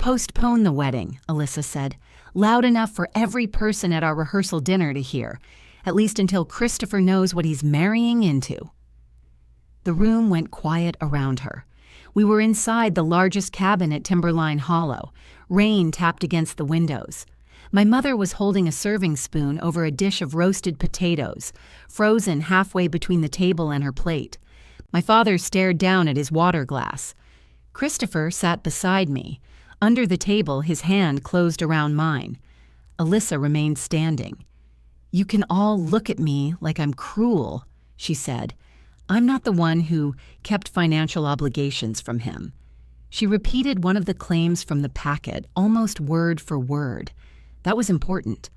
Postpone the wedding, Alyssa said, loud enough for every person at our rehearsal dinner to hear, at least until Christopher knows what he's marrying into. The room went quiet around her. We were inside the largest cabin at Timberline Hollow. Rain tapped against the windows. My mother was holding a serving spoon over a dish of roasted potatoes, frozen halfway between the table and her plate. My father stared down at his water glass. Christopher sat beside me. Under the table, his hand closed around mine. Alyssa remained standing. "You can all look at me like I'm cruel," she said. "I'm not the one who kept financial obligations from him." She repeated one of the claims from the packet, almost word for word. That was important.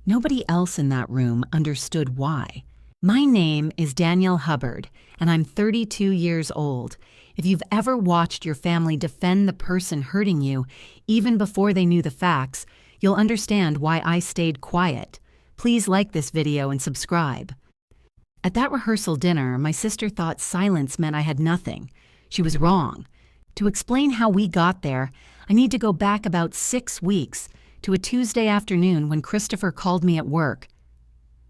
Nobody else in that room understood why. "My name is Danielle Hubbard, and I'm 32 years old. If you've ever watched your family defend the person hurting you, even before they knew the facts, you'll understand why I stayed quiet. Please like this video and subscribe." At that rehearsal dinner, my sister thought silence meant I had nothing. She was wrong. To explain how we got there, I need to go back about 6 weeks, to a Tuesday afternoon when Christopher called me at work.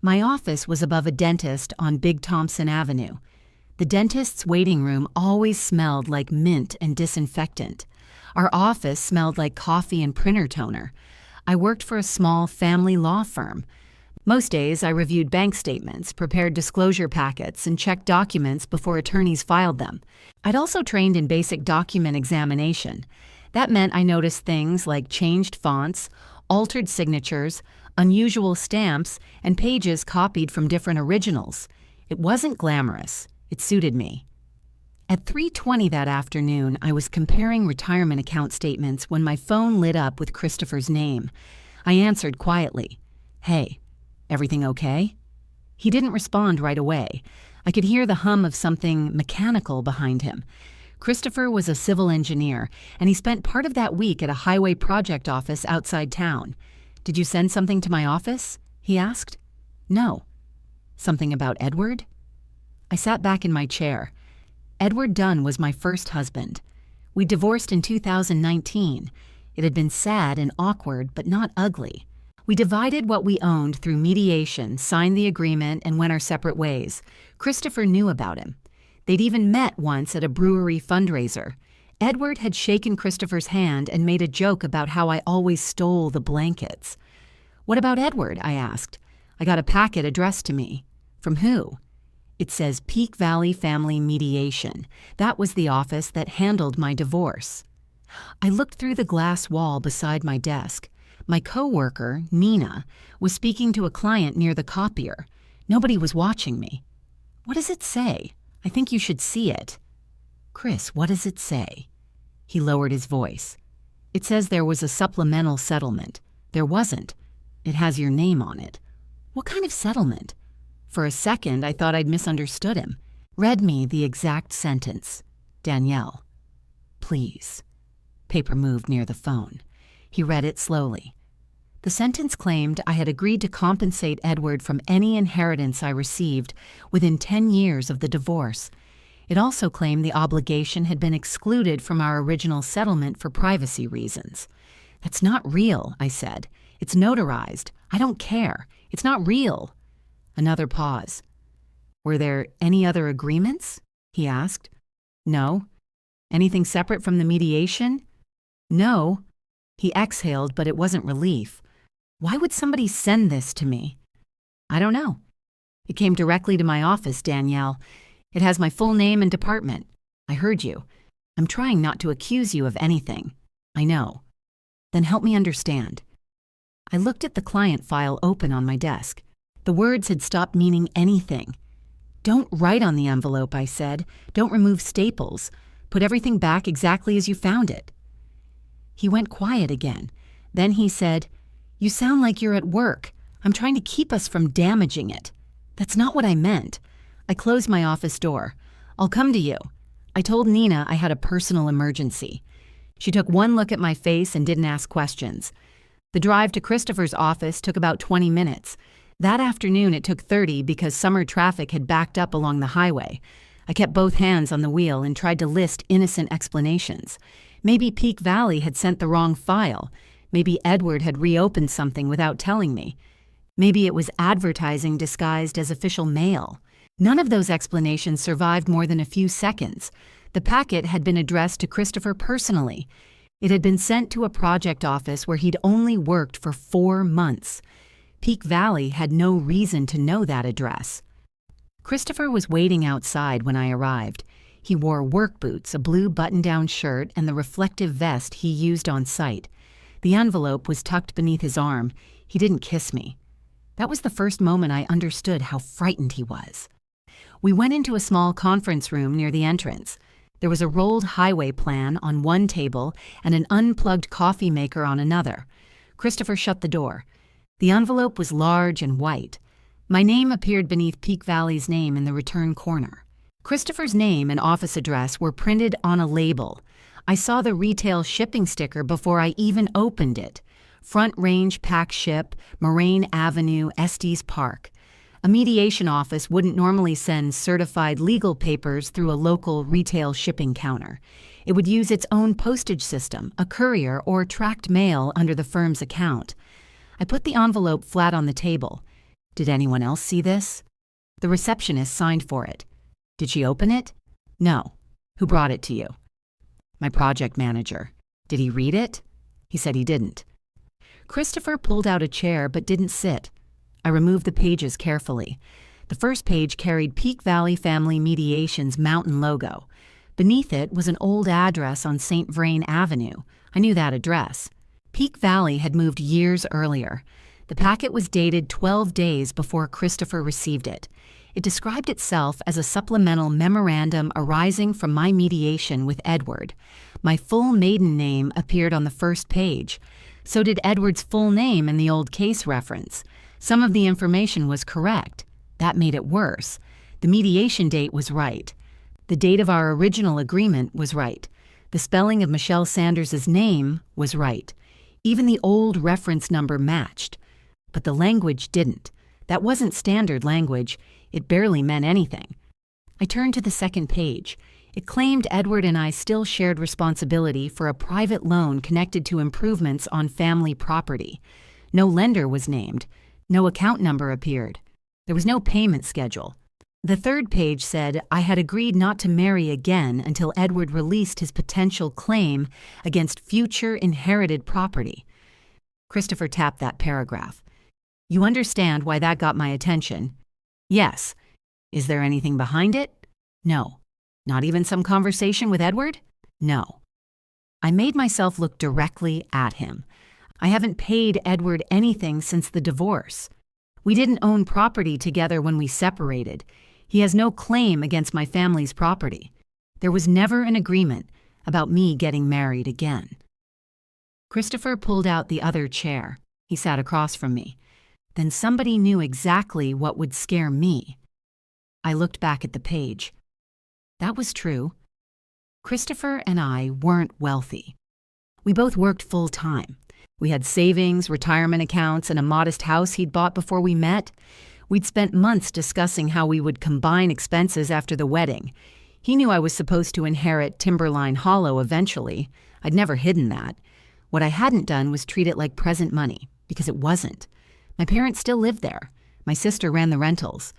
My office was above a dentist on Big Thompson Avenue. The dentist's waiting room always smelled like mint and disinfectant. Our office smelled like coffee and printer toner. I worked for a small family law firm. Most days I reviewed bank statements, prepared disclosure packets, and checked documents before attorneys filed them. I'd also trained in basic document examination. That meant I noticed things like changed fonts, altered signatures, unusual stamps, and pages copied from different originals. It wasn't glamorous. It suited me. At 3:20 that afternoon, I was comparing retirement account statements when my phone lit up with Christopher's name. I answered quietly, "Hey, everything okay?" He didn't respond right away. I could hear the hum of something mechanical behind him. Christopher was a civil engineer, and he spent part of that week at a highway project office outside town. "Did you send something to my office?" he asked. "No." "Something about Edward?" I sat back in my chair. Edward Dunn was my first husband. We divorced in 2019. It had been sad and awkward, but not ugly. We divided what we owned through mediation, signed the agreement, and went our separate ways. Christopher knew about him. They'd even met once at a brewery fundraiser. Edward had shaken Christopher's hand and made a joke about how I always stole the blankets. "What about Edward?" I asked. "I got a packet addressed to me." "From who?" "It says Peak Valley Family Mediation. That was the office that handled my divorce." I looked through the glass wall beside my desk. My coworker, Nina, was speaking to a client near the copier. Nobody was watching me. "What does it say? I think you should see it." "Chris, what does it say?" He lowered his voice. "It says there was a supplemental settlement." "There wasn't. It has your name on it." "What kind of settlement?" For a second, I thought I'd misunderstood him. "Read me the exact sentence." "Danielle, please." Paper moved near the phone. He read it slowly. The sentence claimed I had agreed to compensate Edward from any inheritance I received within 10 years of the divorce. It also claimed the obligation had been excluded from our original settlement for privacy reasons. "That's not real," I said. "It's notarized. I don't care. It's not real." Another pause. "Were there any other agreements?" he asked. "No." "Anything separate from the mediation?" "No." He exhaled, but it wasn't relief. "Why would somebody send this to me?" "I don't know. It came directly to my office, Danielle. It has my full name and department. I heard you. I'm trying not to accuse you of anything." "I know." "Then help me understand." I looked at the client file open on my desk. The words had stopped meaning anything. "Don't write on the envelope," I said. "Don't remove staples. Put everything back exactly as you found it." He went quiet again. Then he said, "You sound like you're at work. I'm trying to keep us from damaging it." "That's not what I meant." I closed my office door. "I'll come to you." I told Nina I had a personal emergency. She took one look at my face and didn't ask questions. The drive to Christopher's office took about 20 minutes. That afternoon it took 30 because summer traffic had backed up along the highway. I kept both hands on the wheel and tried to list innocent explanations. Maybe Peak Valley had sent the wrong file. Maybe Edward had reopened something without telling me. Maybe it was advertising disguised as official mail. None of those explanations survived more than a few seconds. The packet had been addressed to Christopher personally. It had been sent to a project office where he'd only worked for 4 months. Peak Valley had no reason to know that address. Christopher was waiting outside when I arrived. He wore work boots, a blue button-down shirt, and the reflective vest he used on site. The envelope was tucked beneath his arm. He didn't kiss me. That was the first moment I understood how frightened he was. We went into a small conference room near the entrance. There was a rolled highway plan on one table and an unplugged coffee maker on another. Christopher shut the door. The envelope was large and white. My name appeared beneath Peak Valley's name in the return corner. Christopher's name and office address were printed on a label. I saw the retail shipping sticker before I even opened it. Front Range Pack Ship, Moraine Avenue, Estes Park. A mediation office wouldn't normally send certified legal papers through a local retail shipping counter. It would use its own postage system, a courier, or tracked mail under the firm's account. I put the envelope flat on the table. Did anyone else see this? The receptionist signed for it. Did she open it? No. Who brought it to you? My project manager. Did he read it? He said he didn't. Christopher pulled out a chair but didn't sit. I removed the pages carefully. The first page carried Peak Valley Family Mediation's mountain logo. Beneath it was an old address on St. Vrain Avenue. I knew that address. Peak Valley had moved years earlier. The packet was dated 12 days before Christopher received it. It described itself as a supplemental memorandum arising from my mediation with Edward. My full maiden name appeared on the first page. So did Edward's full name in the old case reference. Some of the information was correct. That made it worse. The mediation date was right. The date of our original agreement was right. The spelling of Michelle Sanders' name was right. Even the old reference number matched. But the language didn't. That wasn't standard language. It barely meant anything. I turned to the second page. It claimed Edward and I still shared responsibility for a private loan connected to improvements on family property. No lender was named. No account number appeared. There was no payment schedule. The third page said I had agreed not to marry again until Edward released his potential claim against future inherited property. Christopher tapped that paragraph. You understand why that got my attention? Yes. Is there anything behind it? No. Not even some conversation with Edward? No. I made myself look directly at him. I haven't paid Edward anything since the divorce. We didn't own property together when we separated. He has no claim against my family's property. There was never an agreement about me getting married again. Christopher pulled out the other chair. He sat across from me. Then somebody knew exactly what would scare me. I looked back at the page. That was true. Christopher and I weren't wealthy. We both worked full-time. We had savings, retirement accounts, and a modest house he'd bought before we met. We'd spent months discussing how we would combine expenses after the wedding. He knew I was supposed to inherit Timberline Hollow eventually. I'd never hidden that. What I hadn't done was treat it like present money, because it wasn't. My parents still lived there. My sister ran the rentals.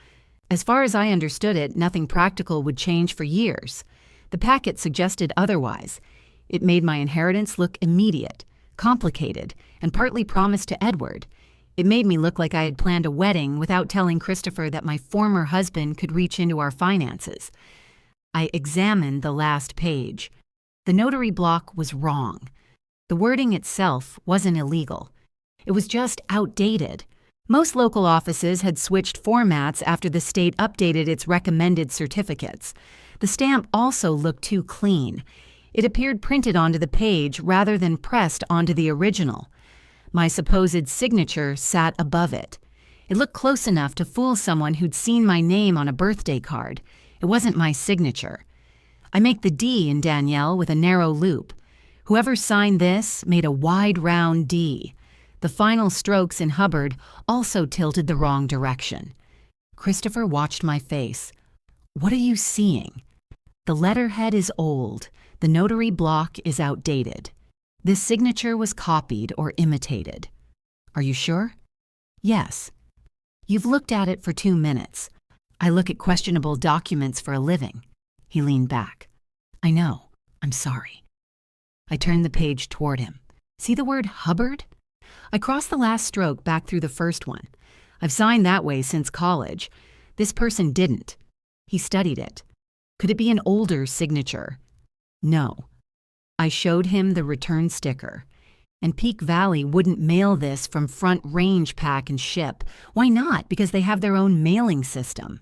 As far as I understood it, nothing practical would change for years. The packet suggested otherwise. It made my inheritance look immediate, complicated, and partly promised to Edward. It made me look like I had planned a wedding without telling Christopher that my former husband could reach into our finances. I examined the last page. The notary block was wrong. The wording itself wasn't illegal. It was just outdated. Most local offices had switched formats after the state updated its recommended certificates. The stamp also looked too clean. It appeared printed onto the page rather than pressed onto the original. My supposed signature sat above it. It looked close enough to fool someone who'd seen my name on a birthday card. It wasn't my signature. I make the D in Danielle with a narrow loop. Whoever signed this made a wide round D. The final strokes in Hubbard also tilted the wrong direction. Christopher watched my face. What are you seeing? The letterhead is old. The notary block is outdated. This signature was copied or imitated. Are you sure? Yes. You've looked at it for 2 minutes. I look at questionable documents for a living. He leaned back. I know. I'm sorry. I turned the page toward him. See the word Hubbard? I crossed the last stroke back through the first one. I've signed that way since college. This person didn't. He studied it. Could it be an older signature? No. I showed him the return sticker. And Peak Valley wouldn't mail this from Front Range Pack and Ship. Why not? Because they have their own mailing system.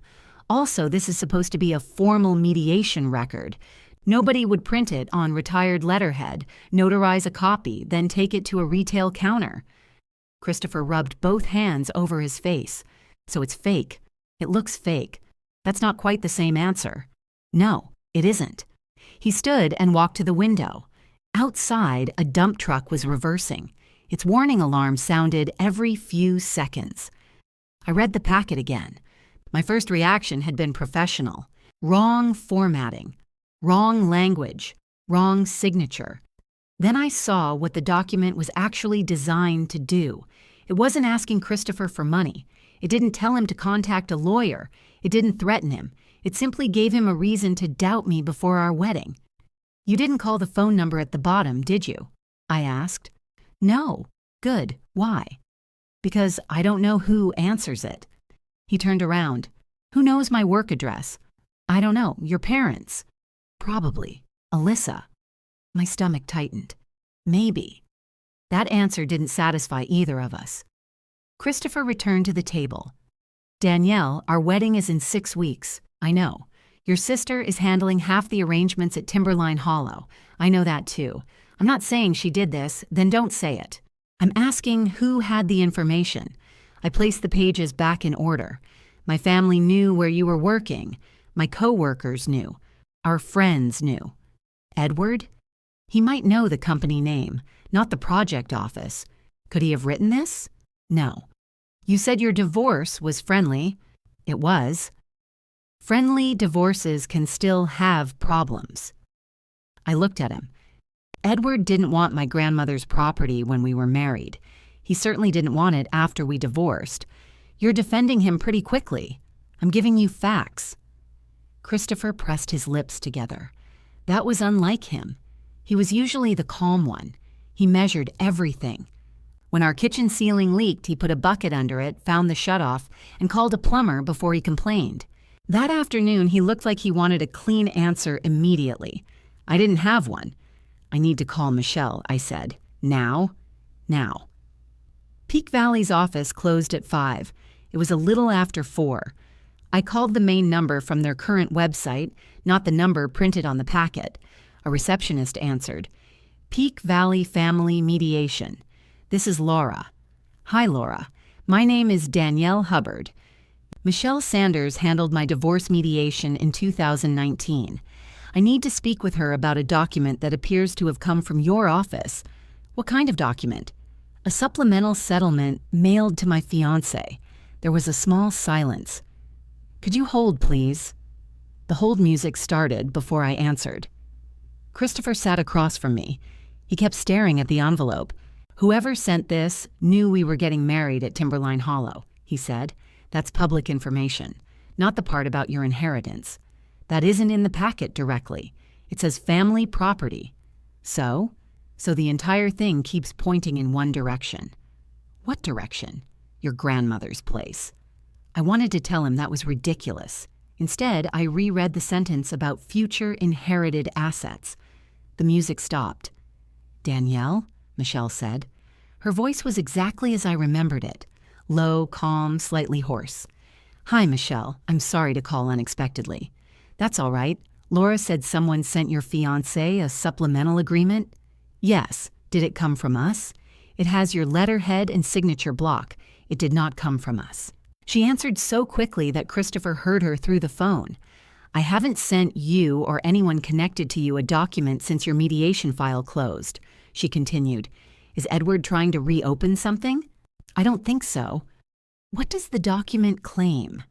Also, this is supposed to be a formal mediation record. Nobody would print it on retired letterhead, notarize a copy, then take it to a retail counter. Christopher rubbed both hands over his face. So it's fake. It looks fake. That's not quite the same answer. No, it isn't. He stood and walked to the window. Outside, a dump truck was reversing. Its warning alarm sounded every few seconds. I read the packet again. My first reaction had been professional. Wrong formatting. Wrong language. Wrong signature. Then I saw what the document was actually designed to do. It wasn't asking Christopher for money. It didn't tell him to contact a lawyer. It didn't threaten him. It simply gave him a reason to doubt me before our wedding. You didn't call the phone number at the bottom, did you? I asked. No. Good. Why? Because I don't know who answers it. He turned around. Who knows my work address? I don't know. Your parents? Probably. Alyssa. My stomach tightened. Maybe. That answer didn't satisfy either of us. Christopher returned to the table. Danielle, our wedding is in 6 weeks. I know. Your sister is handling half the arrangements at Timberline Hollow. I know that too. I'm not saying she did this, then don't say it. I'm asking who had the information. I placed the pages back in order. My family knew where you were working. My co-workers knew. Our friends knew. Edward? He might know the company name, not the project office. Could he have written this? No. You said your divorce was friendly. It was. Friendly divorces can still have problems. I looked at him. Edward didn't want my grandmother's property when we were married. He certainly didn't want it after we divorced. You're defending him pretty quickly. I'm giving you facts. Christopher pressed his lips together. That was unlike him. He was usually the calm one. He measured everything. When our kitchen ceiling leaked, he put a bucket under it, found the shutoff, and called a plumber before he complained. That afternoon, he looked like he wanted a clean answer immediately. I didn't have one. I need to call Michelle, I said. Now? Now. Peak Valley's office closed at 5. It was a little after 4. I called the main number from their current website, not the number printed on the packet. A receptionist answered. Peak Valley Family Mediation. This is Laura. Hi, Laura. My name is Danielle Hubbard. Michelle Sanders handled my divorce mediation in 2019. I need to speak with her about a document that appears to have come from your office. What kind of document? A supplemental settlement mailed to my fiance. There was a small silence. Could you hold, please? The hold music started before I answered. Christopher sat across from me. He kept staring at the envelope. Whoever sent this knew we were getting married at Timberline Hollow, he said. That's public information, not the part about your inheritance. That isn't in the packet directly. It says family property. So the entire thing keeps pointing in one direction. What direction? Your grandmother's place. I wanted to tell him that was ridiculous. Instead, I reread the sentence about future inherited assets. The music stopped. Danielle? Michelle said. Her voice was exactly as I remembered it. Low, calm, slightly hoarse. Hi, Michelle. I'm sorry to call unexpectedly. That's all right. Laura said someone sent your fiancé a supplemental agreement? Yes. Did it come from us? It has your letterhead and signature block. It did not come from us. She answered so quickly that Christopher heard her through the phone. I haven't sent you or anyone connected to you a document since your mediation file closed, she continued. Is Edward trying to reopen something? I don't think so. What does the document claim?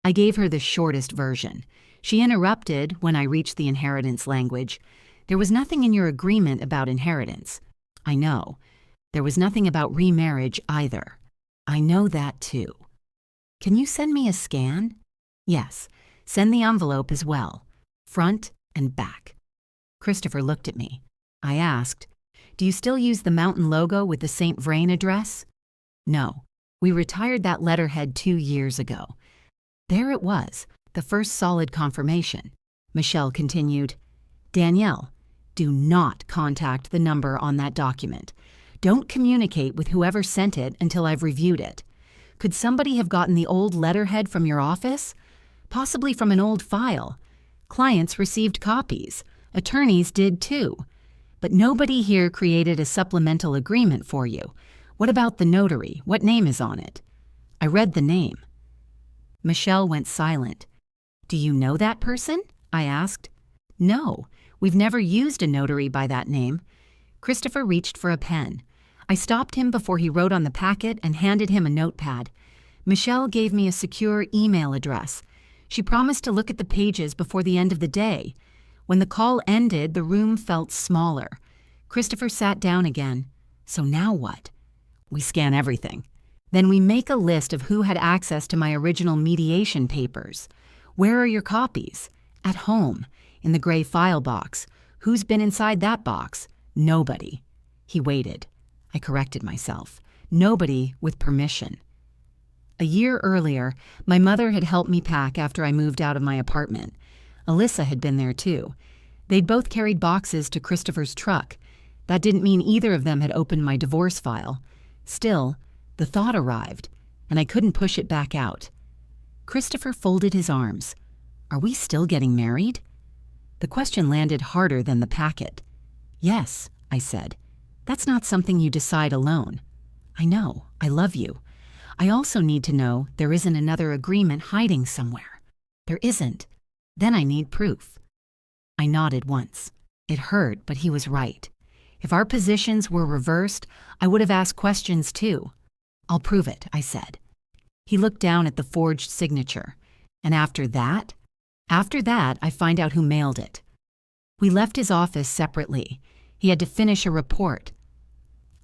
I gave her the shortest version. She interrupted when I reached the inheritance language. There was nothing in your agreement about inheritance. I know. There was nothing about remarriage either. I know that too. Can you send me a scan? Yes. Send the envelope as well. Front and back. Christopher looked at me. I asked, do you still use the mountain logo with the St. Vrain address? No. We retired that letterhead 2 years ago. There it was, the first solid confirmation. Michelle continued, Danielle, do not contact the number on that document. Don't communicate with whoever sent it until I've reviewed it. Could somebody have gotten the old letterhead from your office? Possibly from an old file. Clients received copies. Attorneys did too. But nobody here created a supplemental agreement for you. What about the notary? What name is on it? I read the name. Michelle went silent. Do you know that person? I asked. No, we've never used a notary by that name. Christopher reached for a pen. I stopped him before he wrote on the packet and handed him a notepad. Michelle gave me a secure email address. She promised to look at the pages before the end of the day. When the call ended, the room felt smaller. Christopher sat down again. So now what? We scan everything. Then we make a list of who had access to my original mediation papers. Where are your copies? At home, in the gray file box. Who's been inside that box? Nobody. He waited. I corrected myself. Nobody with permission. A year earlier, my mother had helped me pack after I moved out of my apartment. Alyssa had been there too. They'd both carried boxes to Christopher's truck. That didn't mean either of them had opened my divorce file. Still, the thought arrived, and I couldn't push it back out. Christopher folded his arms. Are we still getting married? The question landed harder than the packet. Yes, I said. That's not something you decide alone. I know. I love you. I also need to know there isn't another agreement hiding somewhere. There isn't. Then I need proof. I nodded once. It hurt, but he was right. If our positions were reversed, I would have asked questions too. I'll prove it, I said. He looked down at the forged signature. And after that? After that, I find out who mailed it. We left his office separately. He had to finish a report.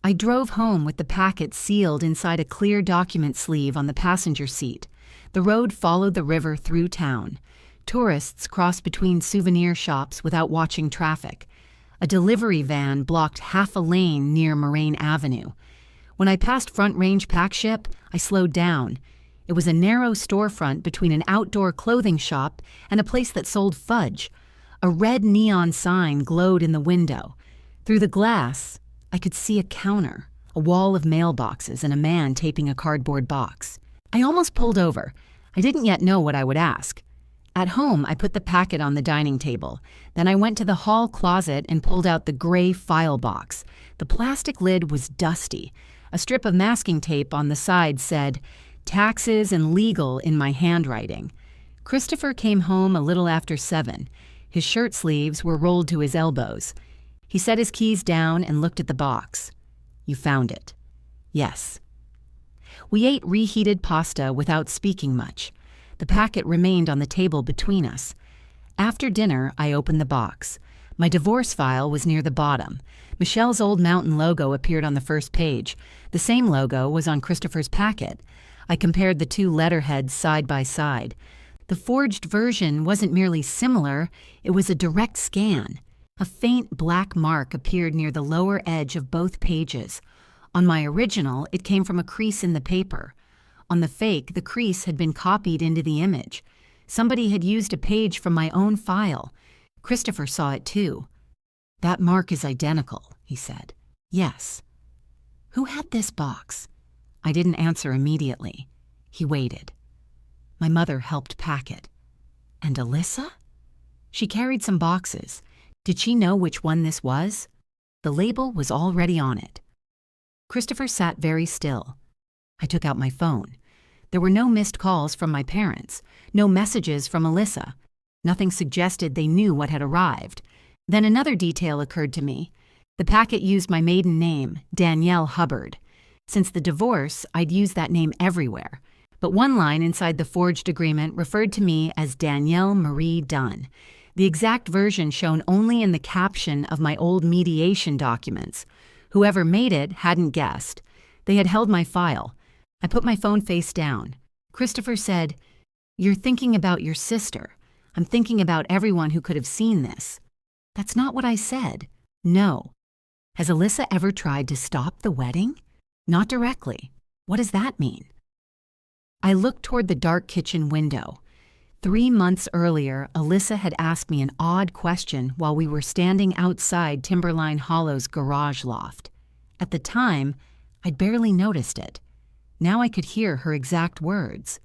I drove home with the packet sealed inside a clear document sleeve on the passenger seat. The road followed the river through town. Tourists crossed between souvenir shops without watching traffic. A delivery van blocked half a lane near Moraine Avenue. When I passed Front Range Pack Ship, I slowed down. It was a narrow storefront between an outdoor clothing shop and a place that sold fudge. A red neon sign glowed in the window. Through the glass, I could see a counter, a wall of mailboxes, and a man taping a cardboard box. I almost pulled over. I didn't yet know what I would ask. At home, I put the packet on the dining table. Then I went to the hall closet and pulled out the gray file box. The plastic lid was dusty. A strip of masking tape on the side said, "Taxes and legal" in my handwriting. Christopher came home a little after 7. His shirt sleeves were rolled to his elbows. He set his keys down and looked at the box. You found it. Yes. We ate reheated pasta without speaking much. The packet remained on the table between us. After dinner, I opened the box. My divorce file was near the bottom. Michelle's old mountain logo appeared on the first page. The same logo was on Christopher's packet. I compared the two letterheads side by side. The forged version wasn't merely similar, it was a direct scan. A faint black mark appeared near the lower edge of both pages. On my original, it came from a crease in the paper. On the fake, the crease had been copied into the image. Somebody had used a page from my own file. Christopher saw it too. That mark is identical, he said. Yes. Who had this box? I didn't answer immediately. He waited. My mother helped pack it. And Alyssa? She carried some boxes. Did she know which one this was? The label was already on it. Christopher sat very still. I took out my phone. There were no missed calls from my parents, no messages from Alyssa. Nothing suggested they knew what had arrived. Then another detail occurred to me. The packet used my maiden name, Danielle Hubbard. Since the divorce, I'd used that name everywhere. But one line inside the forged agreement referred to me as Danielle Marie Dunn. the exact version shown only in the caption of my old mediation documents. Whoever made it hadn't guessed. They had held my file. I put my phone face down. Christopher said, "You're thinking about your sister. I'm thinking about everyone who could have seen this." That's not what I said. No. Has Alyssa ever tried to stop the wedding? Not directly. What does that mean? I looked toward the dark kitchen window. 3 months earlier, Alyssa had asked me an odd question while we were standing outside Timberline Hollow's garage loft. At the time, I'd barely noticed it. Now I could hear her exact words.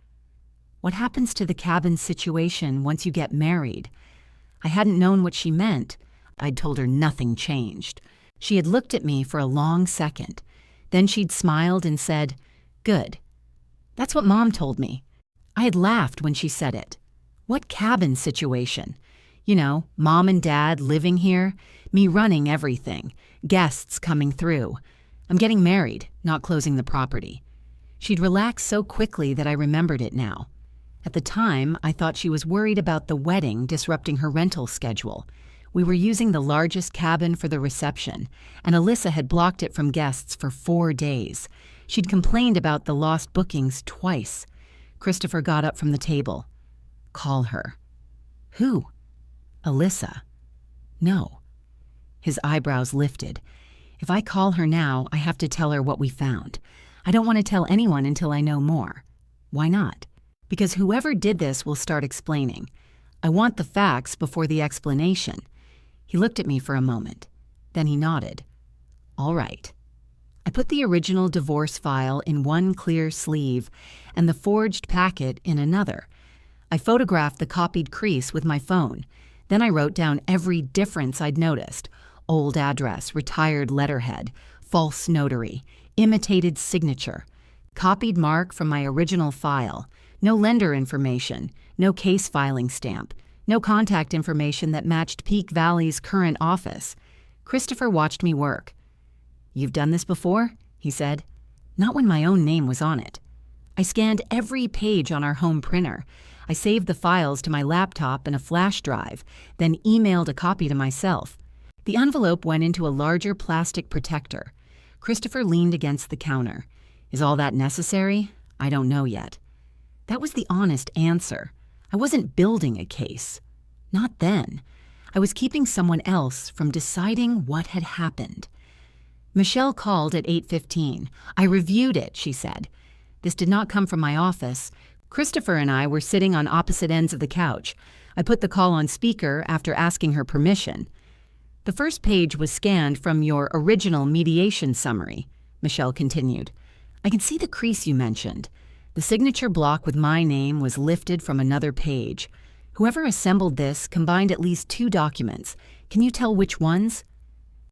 "What happens to the cabin situation once you get married?" I hadn't known what she meant. I'd told her nothing changed. She had looked at me for a long second. Then she'd smiled and said, "Good. That's what Mom told me." I had laughed when she said it. What cabin situation? You know, Mom and Dad living here, me running everything, guests coming through. I'm getting married, not closing the property. She'd relaxed so quickly that I remembered it now. At the time, I thought she was worried about the wedding disrupting her rental schedule. We were using the largest cabin for the reception, and Alyssa had blocked it from guests for 4 days. She'd complained about the lost bookings twice. Christopher got up from the table. "Call her." "Who?" "Alyssa." "No." His eyebrows lifted. "If I call her now, I have to tell her what we found. I don't want to tell anyone until I know more." "Why not?" "Because whoever did this will start explaining. I want the facts before the explanation." He looked at me for a moment. Then he nodded. "All right." I put the original divorce file in one clear sleeve and the forged packet in another. I photographed the copied crease with my phone. Then I wrote down every difference I'd noticed: old address, retired letterhead, false notary, imitated signature, copied mark from my original file, no lender information, no case filing stamp, no contact information that matched Peak Valley's current office. Christopher watched me work. "You've done this before?" he said. "Not when my own name was on it." I scanned every page on our home printer. I saved the files to my laptop and a flash drive, then emailed a copy to myself. The envelope went into a larger plastic protector. Christopher leaned against the counter. "Is all that necessary?" "I don't know yet." That was the honest answer. I wasn't building a case. Not then. I was keeping someone else from deciding what had happened. Michelle called at 8:15. "I reviewed it," she said. This did not come from my office. Christopher and I were sitting on opposite ends of the couch. I put the call on speaker after asking her permission. "The first page was scanned from your original mediation summary," Michelle continued. "I can see the crease you mentioned. The signature block with my name was lifted from another page. Whoever assembled this combined at least 2 documents. Can you tell which ones?"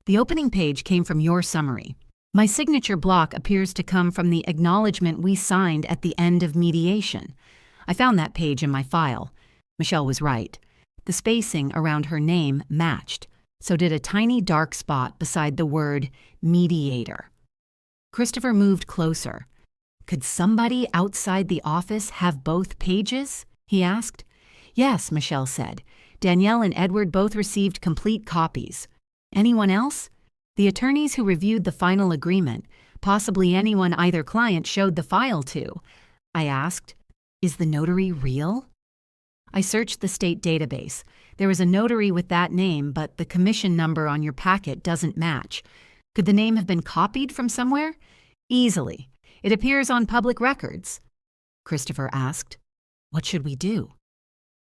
"The opening page came from your summary. My signature block appears to come from the acknowledgement we signed at the end of mediation. I found that page in my file." Michelle was right. The spacing around her name matched. So did a tiny dark spot beside the word mediator. Christopher moved closer. "Could somebody outside the office have both pages?" he asked. "Yes," Michelle said. "Danielle and Edward both received complete copies." "Anyone else?" "The attorneys who reviewed the final agreement. Possibly anyone either client showed the file to." I asked, "Is the notary real?" I searched the state database. There is a notary with that name, but the commission number on your packet doesn't match. Could the name have been copied from somewhere? Easily. It appears on public records. Christopher asked, "What should we do?"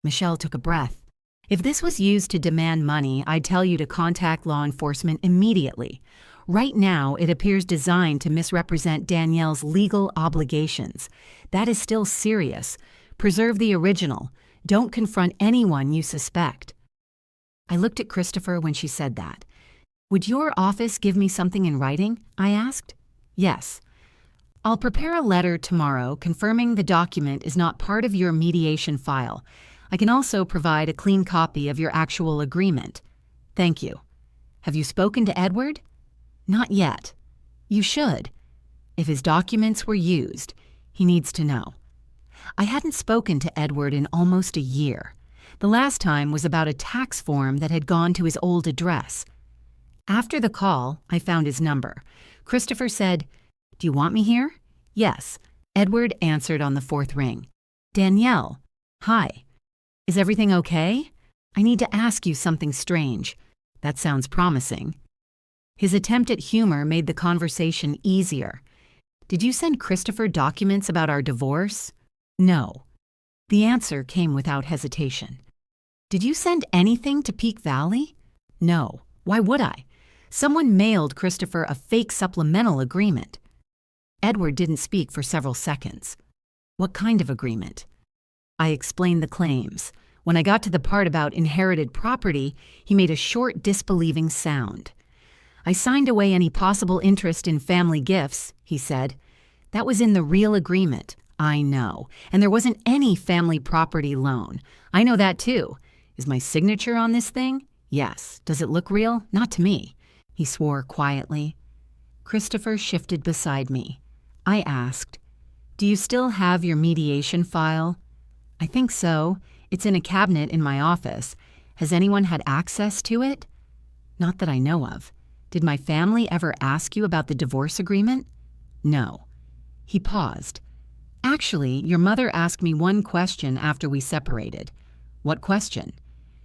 Michelle took a breath. "If this was used to demand money, I'd tell you to contact law enforcement immediately. Right now, it appears designed to misrepresent Danielle's legal obligations. That is still serious. Preserve the original. Don't confront anyone you suspect." I looked at Christopher when she said that. "Would your office give me something in writing?" I asked. "Yes. I'll prepare a letter tomorrow confirming the document is not part of your mediation file. I can also provide a clean copy of your actual agreement." "Thank you." "Have you spoken to Edward?" "Not yet." "You should. If his documents were used, he needs to know." I hadn't spoken to Edward in almost a year. The last time was about a tax form that had gone to his old address. After the call, I found his number. Christopher said, "Do you want me here?" "Yes." Edward answered on the fourth ring. "Danielle, hi. Is everything okay? I need to ask you something strange." "That sounds promising." His attempt at humor made the conversation easier. "Did you send Christopher documents about our divorce?" "No." The answer came without hesitation. "Did you send anything to Peak Valley?" "No. Why would I? Someone mailed Christopher a fake supplemental agreement." Edward didn't speak for several seconds. "What kind of agreement?" I explained the claims. When I got to the part about inherited property, he made a short, disbelieving sound. "I signed away any possible interest in family gifts," he said. "That was in the real agreement." "I know. And there wasn't any family property loan." "I know that too." "Is my signature on this thing?" "Yes." "Does it look real?" "Not to me." He swore quietly. Christopher shifted beside me. I asked, "Do you still have your mediation file?" "I think so. It's in a cabinet in my office. Has anyone had access to it?" "Not that I know of." "Did my family ever ask you about the divorce agreement?" "No." He paused. "Actually, your mother asked me one question after we separated." "What question?"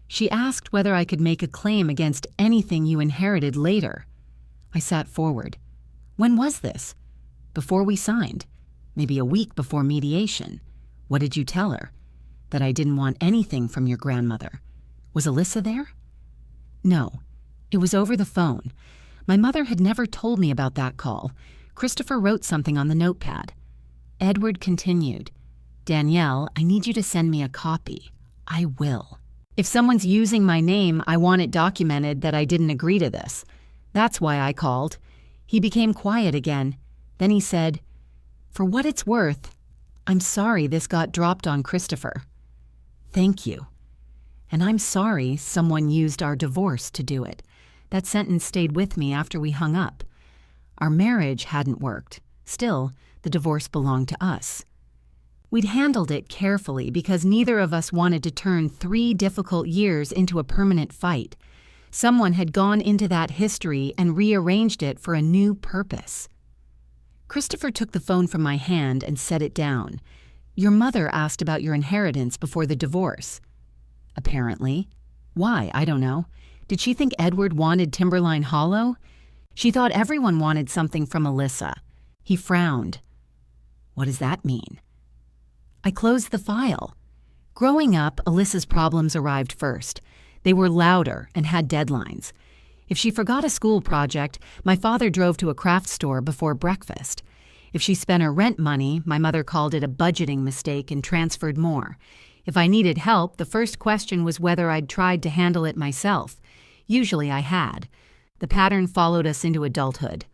"She asked whether I could make a claim against anything you inherited later." I sat forward. "When was this?" "Before we signed. Maybe a week before mediation." "What did you tell her?" "That I didn't want anything from your grandmother." "Was Alyssa there?" "No. It was over the phone. My mother had never told me about that call. Christopher wrote something on the notepad." Edward continued, "Danielle, I need you to send me a copy." "I will. If someone's using my name, I want it documented that I didn't agree to this. That's why I called." He became quiet again. Then he said, "For what it's worth, I'm sorry this got dropped on Christopher." "Thank you." "And I'm sorry someone used our divorce to do it." That sentence stayed with me after we hung up. Our marriage hadn't worked. Still, the divorce belonged to us. We'd handled it carefully because neither of us wanted to turn 3 difficult years into a permanent fight. Someone had gone into that history and rearranged it for a new purpose. Christopher took the phone from my hand and set it down. "Your mother asked about your inheritance before the divorce." "Apparently." "Why? I don't know. Did she think Edward wanted Timberline Hollow?" "She thought everyone wanted something from Alyssa." He frowned. "What does that mean?" I closed the file. Growing up, Alyssa's problems arrived first. They were louder and had deadlines. If she forgot a school project, my father drove to a craft store before breakfast. If she spent her rent money, my mother called it a budgeting mistake and transferred more. If I needed help, the first question was whether I'd tried to handle it myself. Usually I had. The pattern followed us into adulthood.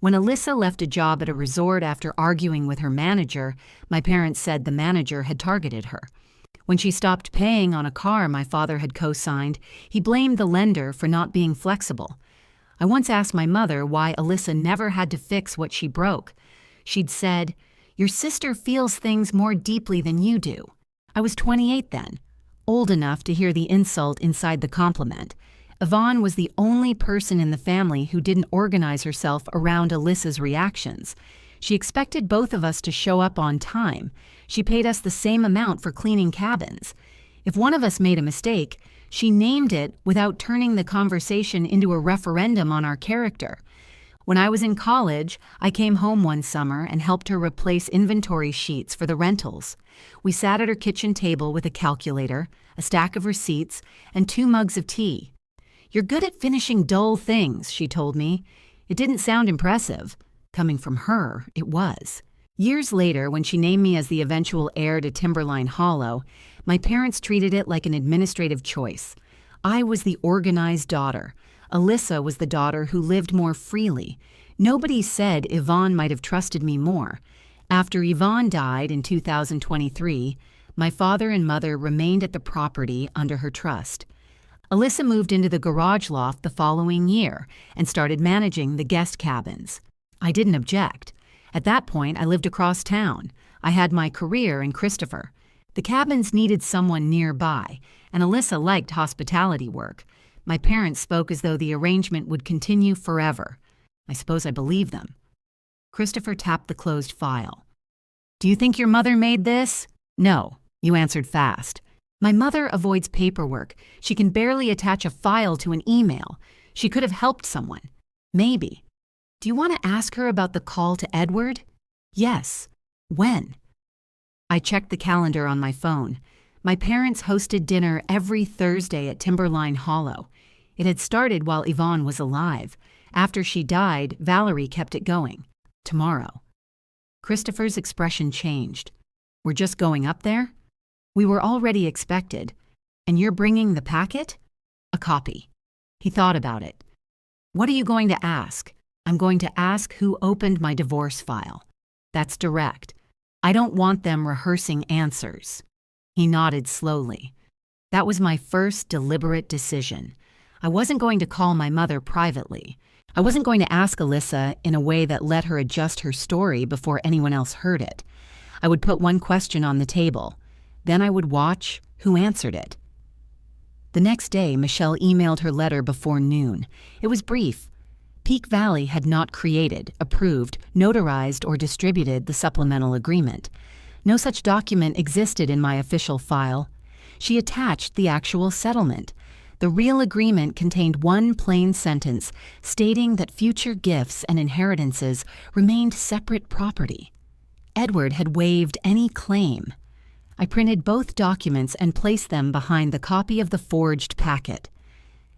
When Alyssa left a job at a resort after arguing with her manager, my parents said the manager had targeted her. When she stopped paying on a car my father had co-signed, he blamed the lender for not being flexible. I once asked my mother why Alyssa never had to fix what she broke. She'd said, "Your sister feels things more deeply than you do." I was 28 then, old enough to hear the insult inside the compliment. Yvonne was the only person in the family who didn't organize herself around Alyssa's reactions. She expected both of us to show up on time. She paid us the same amount for cleaning cabins. If one of us made a mistake, she named it without turning the conversation into a referendum on our character. When I was in college, I came home one summer and helped her replace inventory sheets for the rentals. We sat at her kitchen table with a calculator, a stack of receipts, and 2 mugs of tea. "You're good at finishing dull things," she told me. It didn't sound impressive. Coming from her, it was. Years later, when she named me as the eventual heir to Timberline Hollow, my parents treated it like an administrative choice. I was the organized daughter. Alyssa was the daughter who lived more freely. Nobody said Yvonne might have trusted me more. After Yvonne died in 2023, my father and mother remained at the property under her trust. Alyssa moved into the garage loft the following year and started managing the guest cabins. I didn't object. At that point, I lived across town. I had my career in Christopher. The cabins needed someone nearby, and Alyssa liked hospitality work. My parents spoke as though the arrangement would continue forever. I suppose I believe them. Christopher tapped the closed file. "Do you think your mother made this?" "No," you answered fast. "My mother avoids paperwork. She can barely attach a file to an email. She could have helped someone. Maybe. Do you want to ask her about the call to Edward?" "Yes." "When?" I checked the calendar on my phone. My parents hosted dinner every Thursday at Timberline Hollow. It had started while Yvonne was alive. After she died, Valerie kept it going. Tomorrow. Christopher's expression changed. "We're just going up there?" "We were already expected. And you're bringing the packet?" "A copy." He thought about it. "What are you going to ask?" "I'm going to ask who opened my divorce file. That's direct. I don't want them rehearsing answers." He nodded slowly. That was my first deliberate decision. I wasn't going to call my mother privately. I wasn't going to ask Alyssa in a way that let her adjust her story before anyone else heard it. I would put one question on the table. Then I would watch who answered it. The next day, Michelle emailed her letter before noon. It was brief. Peak Valley had not created, approved, notarized, or distributed the supplemental agreement. No such document existed in my official file. She attached the actual settlement. The real agreement contained one plain sentence stating that future gifts and inheritances remained separate property. Edward had waived any claim. I printed both documents and placed them behind the copy of the forged packet.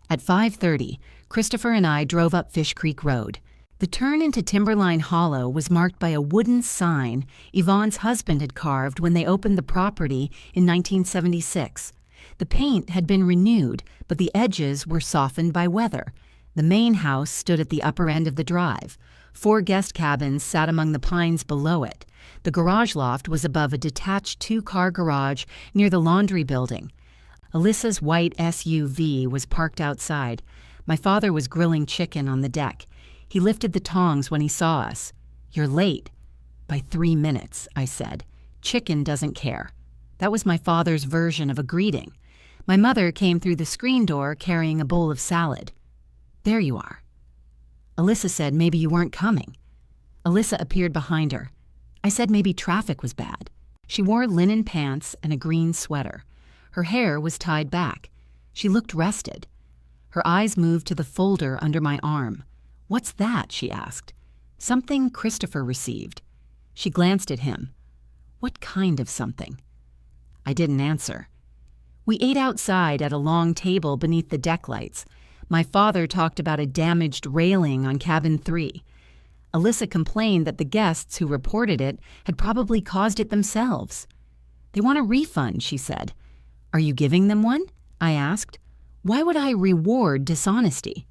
At 5:30, Christopher and I drove up Fish Creek Road. The turn into Timberline Hollow was marked by a wooden sign Yvonne's husband had carved when they opened the property in 1976. The paint had been renewed, but the edges were softened by weather. The main house stood at the upper end of the drive. 4 guest cabins sat among the pines below it. The garage loft was above a detached 2-car garage near the laundry building. Alyssa's white SUV was parked outside. My father was grilling chicken on the deck. He lifted the tongs when he saw us. "You're late." "By 3 minutes," I said. "Chicken doesn't care." That was my father's version of a greeting. My mother came through the screen door carrying a bowl of salad. "There you are." Alyssa said maybe you weren't coming. Alyssa appeared behind her. I said maybe traffic was bad. She wore linen pants and a green sweater. Her hair was tied back. She looked rested. Her eyes moved to the folder under my arm. "What's that?" she asked. "Something Christopher received." She glanced at him. "What kind of something?" I didn't answer. We ate outside at a long table beneath the deck lights. My father talked about a damaged railing on cabin 3. Alyssa complained that the guests who reported it had probably caused it themselves. "They want a refund," she said. "Are you giving them one?" I asked. "Why would I reward dishonesty?"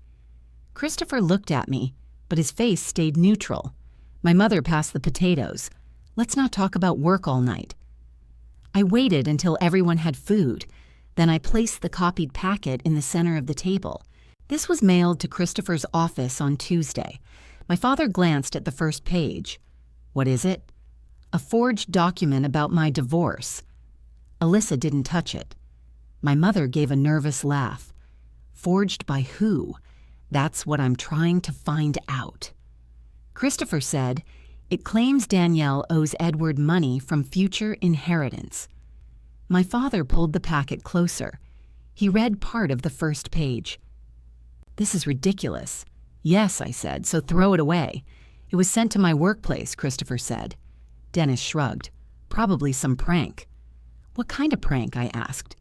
Christopher looked at me, but his face stayed neutral. My mother passed the potatoes. "Let's not talk about work all night." I waited until everyone had food. Then I placed the copied packet in the center of the table. This was mailed to Christopher's office on Tuesday. My father glanced at the first page. "What is it?" "A forged document about my divorce." Alyssa didn't touch it. My mother gave a nervous laugh. "Forged by who? That's what I'm trying to find out." Christopher said, "It claims Danielle owes Edward money from future inheritance." My father pulled the packet closer. He read part of the first page. "This is ridiculous." "Yes," I said, "so throw it away." "It was sent to my workplace," Christopher said. Dennis shrugged. "Probably some prank." "What kind of prank?" I asked.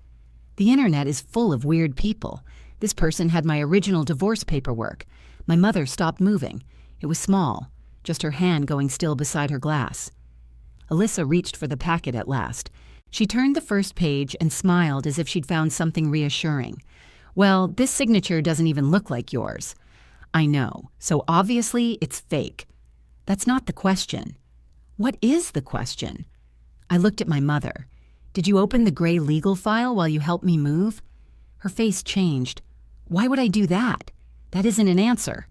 "The internet is full of weird people. This person had my original divorce paperwork. My mother stopped moving. It was small, just her hand going still beside her glass." Alyssa reached for the packet at last. She turned the first page and smiled as if she'd found something reassuring. "Well, this signature doesn't even look like yours." "I know, so obviously it's fake." "That's not the question." "What is the question?" I looked at my mother. "Did you open the gray legal file while you helped me move?" Her face changed. "Why would I do that? That isn't an answer."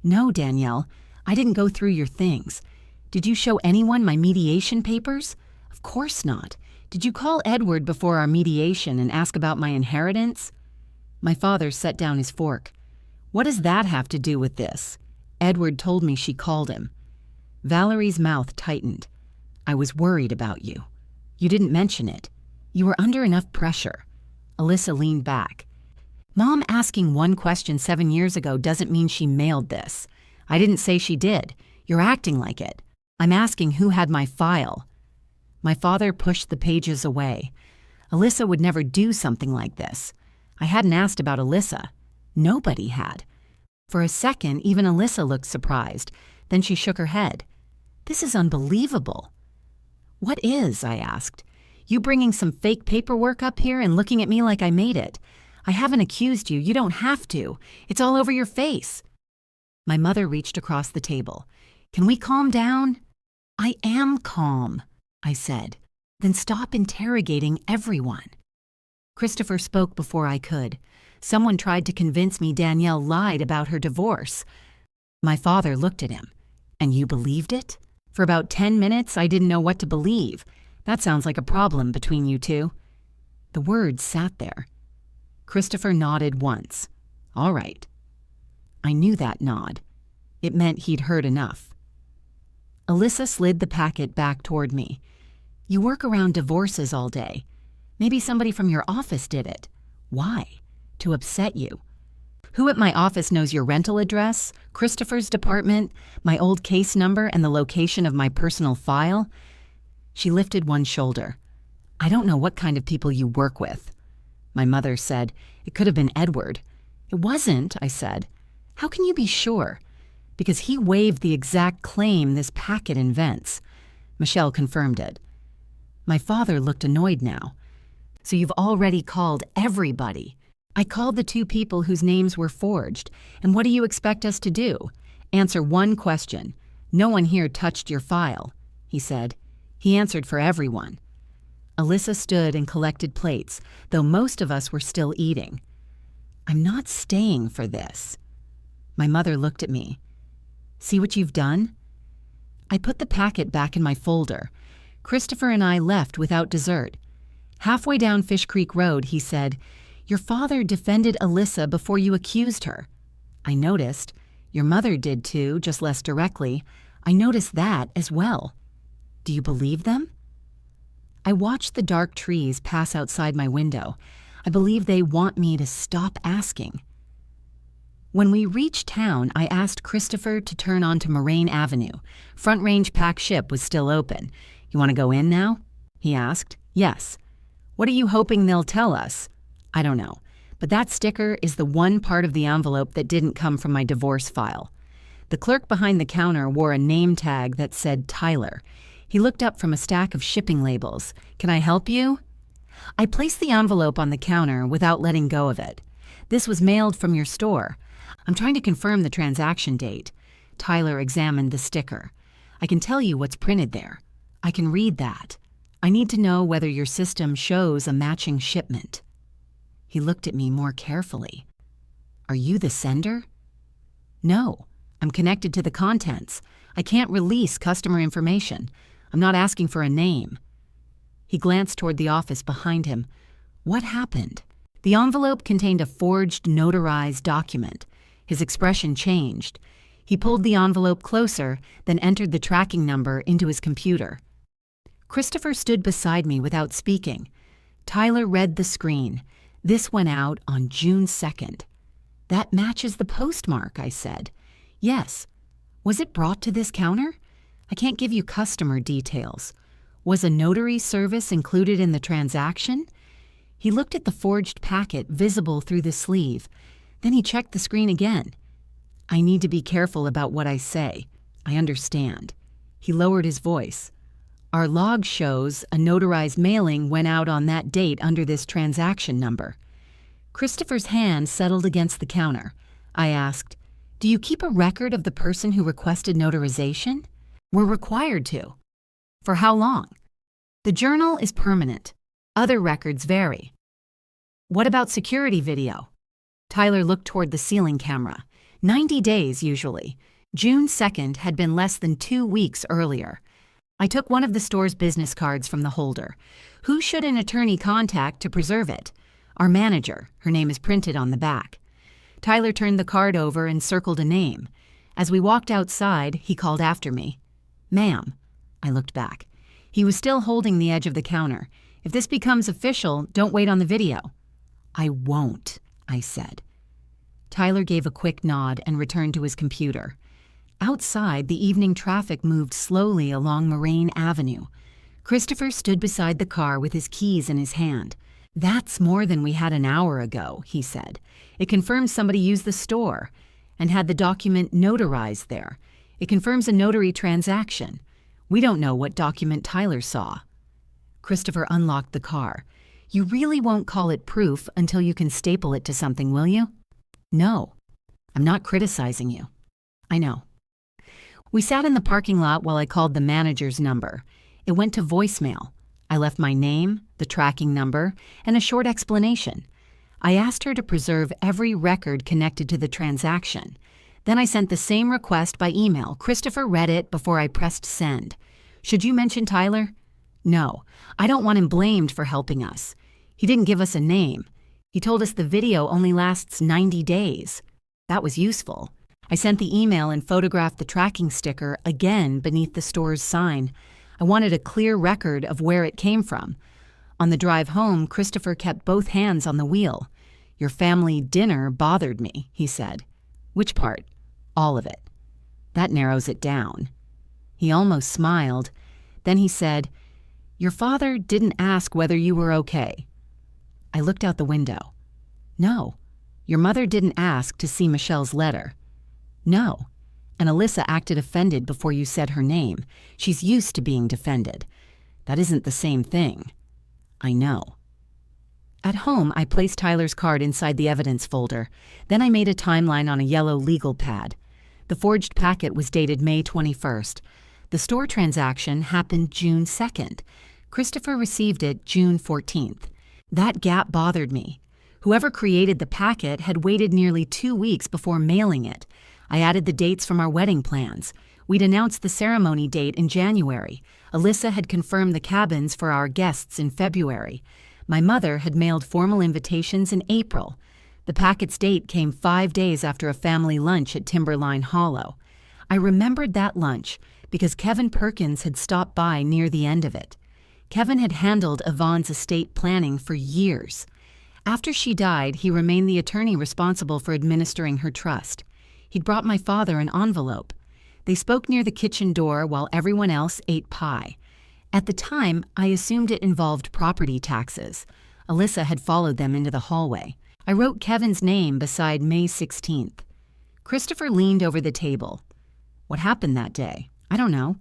"No, Danielle, I didn't go through your things. Did you show anyone my mediation papers?" "Of course not. Did you call Edward before our mediation and ask about my inheritance? My father set down his fork. What does that have to do with this? Edward told me she called him. Valerie's mouth tightened. I was worried about you. You didn't mention it. You were under enough pressure. Alyssa leaned back. Mom asking one question 7 years ago doesn't mean she mailed this. I didn't say she did. You're acting like it. I'm asking who had my file. My father pushed the pages away. Alyssa would never do something like this. I hadn't asked about Alyssa. Nobody had. For a second, even Alyssa looked surprised. Then she shook her head. This is unbelievable. What is? I asked. You bringing some fake paperwork up here and looking at me like I made it. I haven't accused you. You don't have to. It's all over your face. My mother reached across the table. Can we calm down? I am calm, I said. Then stop interrogating everyone. Christopher spoke before I could. Someone tried to convince me Danielle lied about her divorce. My father looked at him. And you believed it? For about 10 minutes, I didn't know what to believe. That sounds like a problem between you two. The words sat there. Christopher nodded once. All right. I knew that nod. It meant he'd heard enough. Alyssa slid the packet back toward me. You work around divorces all day. Maybe somebody from your office did it. Why? To upset you. Who at my office knows your rental address, Christopher's department, my old case number, and the location of my personal file? She lifted one shoulder. I don't know what kind of people you work with. My mother said, it could have been Edward. It wasn't, I said. How can you be sure? Because he waived the exact claim this packet invents. Michelle confirmed it. My father looked annoyed now. So you've already called everybody. I called the 2 people whose names were forged. And what do you expect us to do? Answer one question. No one here touched your file, he said. He answered for everyone. Alyssa stood and collected plates, though most of us were still eating. I'm not staying for this. My mother looked at me. See what you've done? I put the packet back in my folder. Christopher and I left without dessert. Halfway down Fish Creek Road, he said, your father defended Alyssa before you accused her. I noticed. Your mother did too, just less directly. I noticed that as well. Do you believe them? I watched the dark trees pass outside my window. I believe they want me to stop asking. When we reached town, I asked Christopher to turn onto Moraine Avenue. Front Range Pack Ship was still open. You want to go in now? He asked. Yes. What are you hoping they'll tell us? I don't know. But that sticker is the one part of the envelope that didn't come from my divorce file. The clerk behind the counter wore a name tag that said Tyler. He looked up from a stack of shipping labels. Can I help you? I placed the envelope on the counter without letting go of it. This was mailed from your store. I'm trying to confirm the transaction date. Tyler examined the sticker. I can tell you what's printed there. I can read that. I need to know whether your system shows a matching shipment. He looked at me more carefully. Are you the sender? No, I'm connected to the contents. I can't release customer information. I'm not asking for a name. He glanced toward the office behind him. What happened? The envelope contained a forged, notarized document. His expression changed. He pulled the envelope closer, then entered the tracking number into his computer. Christopher stood beside me without speaking. Tyler read the screen. This went out on June 2nd. That matches the postmark, I said. Yes. Was it brought to this counter? I can't give you customer details. Was a notary service included in the transaction? He looked at the forged packet visible through the sleeve. Then he checked the screen again. I need to be careful about what I say. I understand. He lowered his voice. Our log shows a notarized mailing went out on that date under this transaction number. Christopher's hand settled against the counter. I asked, do you keep a record of the person who requested notarization? We're required to. For how long? The journal is permanent. Other records vary. What about security video? Tyler looked toward the ceiling camera. 90 days usually. June 2nd had been less than 2 weeks earlier. I took one of the store's business cards from the holder. Who should an attorney contact to preserve it? Our manager. Her name is printed on the back. Tyler turned the card over and circled a name. As we walked outside, he called after me. "Ma'am." I looked back. He was still holding the edge of the counter. "If this becomes official, don't wait on the video." "I won't," I said. Tyler gave a quick nod and returned to his computer. Outside, the evening traffic moved slowly along Moraine Avenue. Christopher stood beside the car with his keys in his hand. "That's more than we had an hour ago," he said. "It confirms somebody used the store and had the document notarized there. It confirms a notary transaction. We don't know what document Tyler saw." Christopher unlocked the car. "You really won't call it proof until you can staple it to something, will you?" "No. I'm not criticizing you." "I know." We sat in the parking lot while I called the manager's number. It went to voicemail. I left my name, the tracking number, and a short explanation. I asked her to preserve every record connected to the transaction. Then I sent the same request by email. Christopher read it before I pressed send. "Should you mention Tyler?" "No. I don't want him blamed for helping us. He didn't give us a name. He told us the video only lasts 90 days. That was useful." I sent the email and photographed the tracking sticker again beneath the store's sign. I wanted a clear record of where it came from. On the drive home, Christopher kept both hands on the wheel. "Your family dinner bothered me," he said. "Which part?" "All of it." "That narrows it down." He almost smiled. Then he said, "Your father didn't ask whether you were okay." I looked out the window. "No. Your mother didn't ask to see Michelle's letter." "No. And Alyssa acted offended before you said her name. She's used to being defended. That isn't the same thing." "I know." At home, I placed Tyler's card inside the evidence folder. Then I made a timeline on a yellow legal pad. The forged packet was dated May 21st. The store transaction happened June 2nd. Christopher received it June 14th. That gap bothered me. Whoever created the packet had waited nearly 2 weeks before mailing it. I added the dates from our wedding plans. We'd announced the ceremony date in January. Alyssa had confirmed the cabins for our guests in February. My mother had mailed formal invitations in April. The packet's date came 5 days after a family lunch at Timberline Hollow. I remembered that lunch because Kevin Perkins had stopped by near the end of it. Kevin had handled Yvonne's estate planning for years. After she died, he remained the attorney responsible for administering her trust. He'd brought my father an envelope. They spoke near the kitchen door while everyone else ate pie. At the time, I assumed it involved property taxes. Alyssa had followed them into the hallway. I wrote Kevin's name beside May 16th. Christopher leaned over the table. "What happened that day?" "I don't know."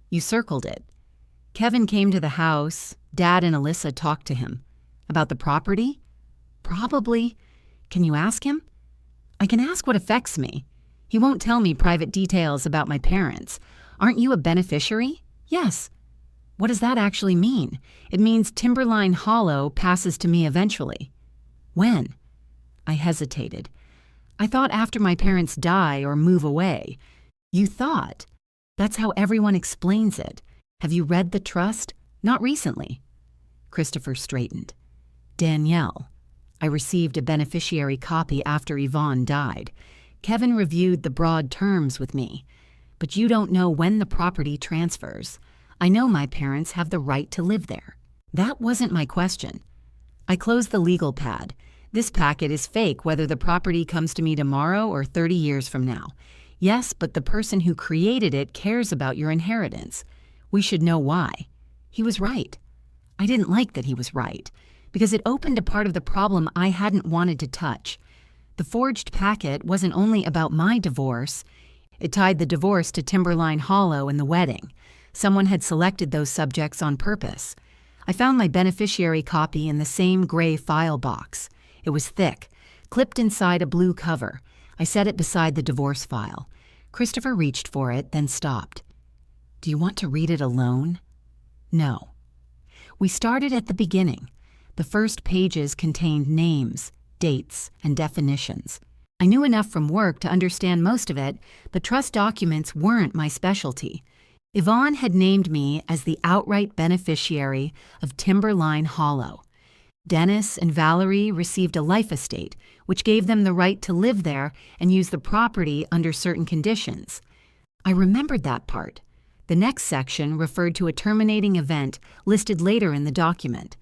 "You circled it." "Kevin came to the house. Dad and Alyssa talked to him." "About the property?" "Probably." "Can you ask him?" "I can ask what affects me. He won't tell me private details about my parents." "Aren't you a beneficiary?" "Yes." "What does that actually mean?" "It means Timberline Hollow passes to me eventually." "When?" I hesitated. "I thought after my parents die or move away." "You thought?" "That's how everyone explains it. Have you read the trust?" "Not recently." Christopher straightened. "Danielle. I received a beneficiary copy after Yvonne died. Kevin reviewed the broad terms with me. But you don't know when the property transfers. I know my parents have the right to live there." That wasn't my question. I closed the legal pad. This packet is fake whether the property comes to me tomorrow or 30 years from now. Yes, but the person who created it cares about your inheritance. We should know why. He was right. I didn't like that he was right, because it opened a part of the problem I hadn't wanted to touch. The forged packet wasn't only about my divorce. It tied the divorce to Timberline Hollow and the wedding. Someone had selected those subjects on purpose. I found my beneficiary copy in the same gray file box. It was thick, clipped inside a blue cover. I set it beside the divorce file. Christopher reached for it, then stopped. "Do you want to read it alone?" "No." We started at the beginning. The first pages contained names, dates, and definitions. I knew enough from work to understand most of it, but trust documents weren't my specialty. Yvonne had named me as the outright beneficiary of Timberline Hollow. Dennis and Valerie received a life estate, which gave them the right to live there and use the property under certain conditions. I remembered that part. The next section referred to a terminating event listed later in the document.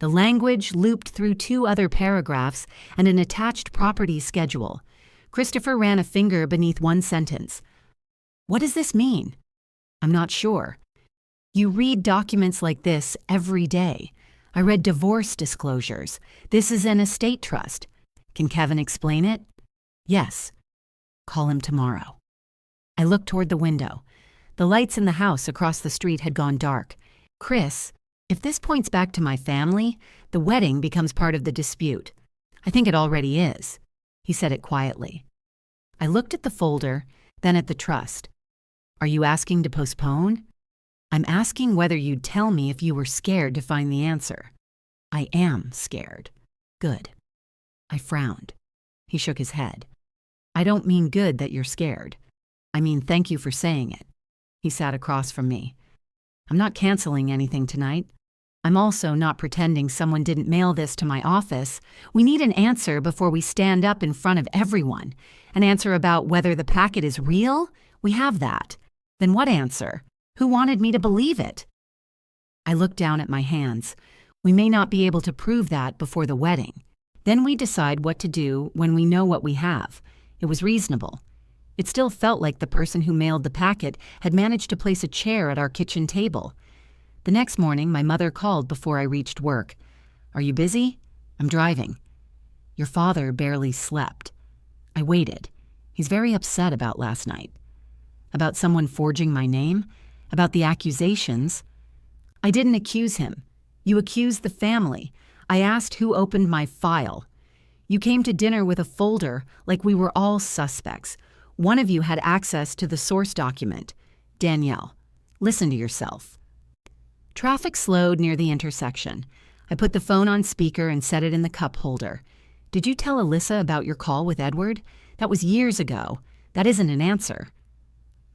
The language looped through 2 other paragraphs and an attached property schedule. Christopher ran a finger beneath one sentence. What does this mean? I'm not sure. You read documents like this every day. I read divorce disclosures. This is an estate trust. Can Kevin explain it? Yes. Call him tomorrow. I looked toward the window. The lights in the house across the street had gone dark. Chris, if this points back to my family, the wedding becomes part of the dispute. I think it already is. He said it quietly. I looked at the folder, then at the trust. Are you asking to postpone? I'm asking whether you'd tell me if you were scared to find the answer. I am scared. Good. I frowned. He shook his head. I don't mean good that you're scared. I mean thank you for saying it. He sat across from me. I'm not canceling anything tonight. I'm also not pretending someone didn't mail this to my office. We need an answer before we stand up in front of everyone. An answer about whether the packet is real? We have that. Then what answer? Who wanted me to believe it? I looked down at my hands. We may not be able to prove that before the wedding. Then we decide what to do when we know what we have. It was reasonable. It still felt like the person who mailed the packet had managed to place a chair at our kitchen table. The next morning, my mother called before I reached work. Are you busy? I'm driving. Your father barely slept. I waited. He's very upset about last night. About someone forging my name? About the accusations? I didn't accuse him. You accused the family. I asked who opened my file. You came to dinner with a folder like we were all suspects. One of you had access to the source document. Danielle, listen to yourself. Traffic slowed near the intersection. I put the phone on speaker and set it in the cup holder. Did you tell Alyssa about your call with Edward? That was years ago. That isn't an answer.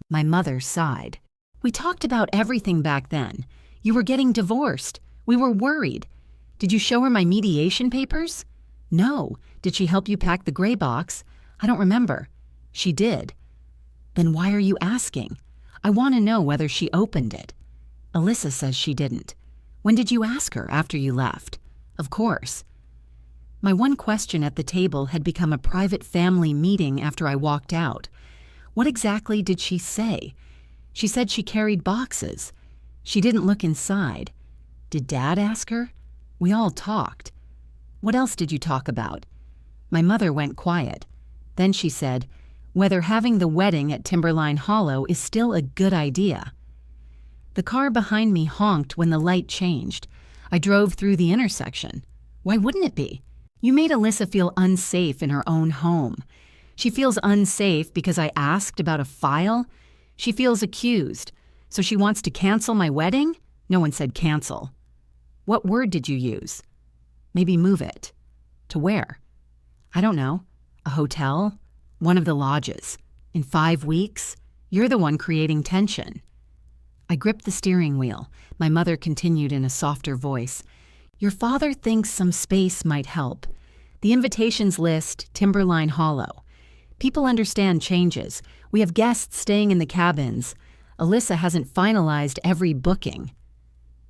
My mother sighed. We talked about everything back then. You were getting divorced. We were worried. Did you show her my mediation papers? No. Did she help you pack the gray box? I don't remember. She did. Then why are you asking? I want to know whether she opened it. Alyssa says she didn't. When did you ask her after you left? Of course. My one question at the table had become a private family meeting after I walked out. What exactly did she say? She said she carried boxes. She didn't look inside. Did Dad ask her? We all talked. What else did you talk about? My mother went quiet. Then she said, whether having the wedding at Timberline Hollow is still a good idea. The car behind me honked when the light changed. I drove through the intersection. Why wouldn't it be? You made Alyssa feel unsafe in her own home. She feels unsafe because I asked about a file. She feels accused. So she wants to cancel my wedding? No one said cancel. What word did you use? Maybe move it. To where? I don't know. A hotel? One of the lodges. In 5 weeks? You're the one creating tension. I gripped the steering wheel. My mother continued in a softer voice. Your father thinks some space might help. The invitations list Timberline Hollow. People understand changes. We have guests staying in the cabins. Alyssa hasn't finalized every booking.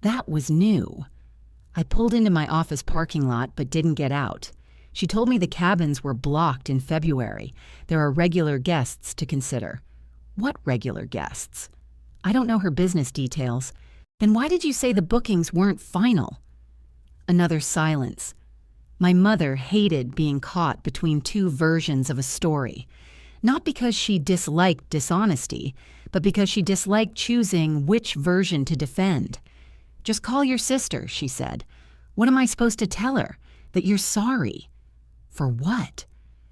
That was new. I pulled into my office parking lot but didn't get out. She told me the cabins were blocked in February. There are regular guests to consider. What regular guests? I don't know her business details. Then why did you say the bookings weren't final? Another silence. My mother hated being caught between 2 versions of a story. Not because she disliked dishonesty, but because she disliked choosing which version to defend. Just call your sister, she said. What am I supposed to tell her? That you're sorry. For what?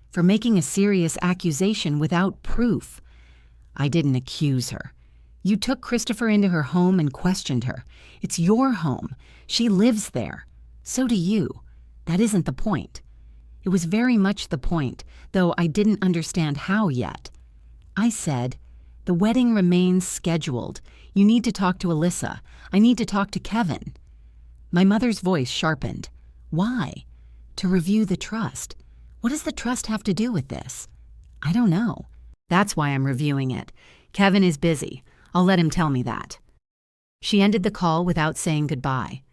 For making a serious accusation without proof. I didn't accuse her. You took Christopher into her home and questioned her. It's your home. She lives there. So do you. That isn't the point. It was very much the point, though I didn't understand how yet. I said, the wedding remains scheduled. You need to talk to Alyssa. I need to talk to Kevin." My mother's voice sharpened. "Why?" "To review the trust." "What does the trust have to do with this?" "I don't know." "That's why I'm reviewing it. Kevin is busy. I'll let him tell me that." She ended the call without saying goodbye.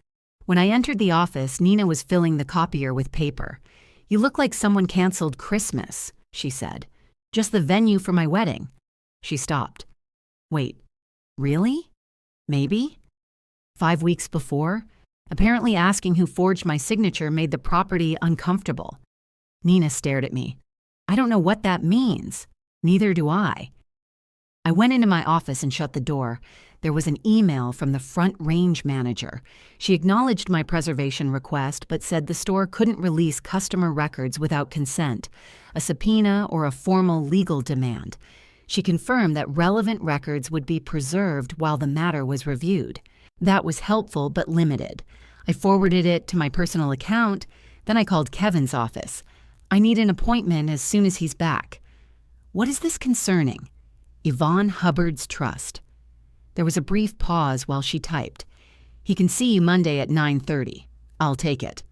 When I entered the office, Nina was filling the copier with paper. "You look like someone canceled Christmas," she said. "Just the venue for my wedding." She stopped. "Wait, really? Maybe?" 5 weeks before, apparently asking who forged my signature made the property uncomfortable. Nina stared at me. "I don't know what that means." "Neither do I." I went into my office and shut the door. There was an email from the front range manager. She acknowledged my preservation request, but said the store couldn't release customer records without consent, a subpoena, or a formal legal demand. She confirmed that relevant records would be preserved while the matter was reviewed. That was helpful but limited. I forwarded it to my personal account. Then I called Kevin's office. "I need an appointment as soon as he's back." "What is this concerning?" "Yvonne Hubbard's trust." There was a brief pause while she typed. "He can see you Monday at 9:30. I'll take it."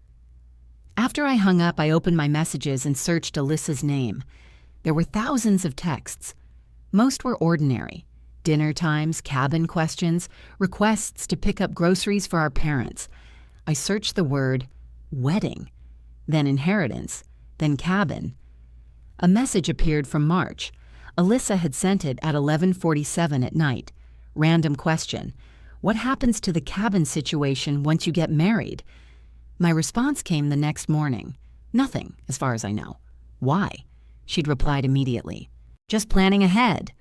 After I hung up, I opened my messages and searched Alyssa's name. There were thousands of texts. Most were ordinary. Dinner times, cabin questions, requests to pick up groceries for our parents. I searched the word wedding, then inheritance, then cabin. A message appeared from March. Alyssa had sent it at 11:47 at night. Random question: "What happens to the cabin situation once you get married?" My response came the next morning. "Nothing, as far as I know." "Why?" She'd replied immediately. "Just planning ahead.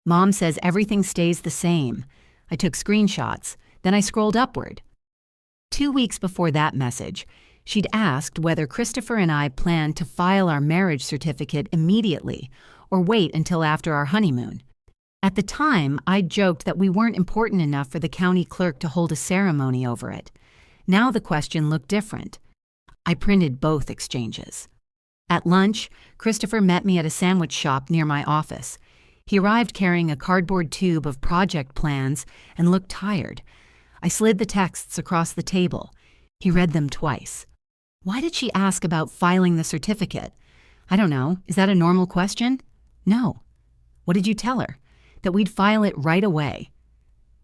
Mom says everything stays the same." I took screenshots. Then I scrolled upward. 2 weeks before that message, she'd asked whether Christopher and I planned to file our marriage certificate immediately or wait until after our honeymoon. At the time, I joked that we weren't important enough for the county clerk to hold a ceremony over it. Now the question looked different. I printed both exchanges. At lunch, Christopher met me at a sandwich shop near my office. He arrived carrying a cardboard tube of project plans and looked tired. I slid the texts across the table. He read them twice. "Why did she ask about filing the certificate?" "I don't know. Is that a normal question?" "No." "What did you tell her?" "That we'd file it right away."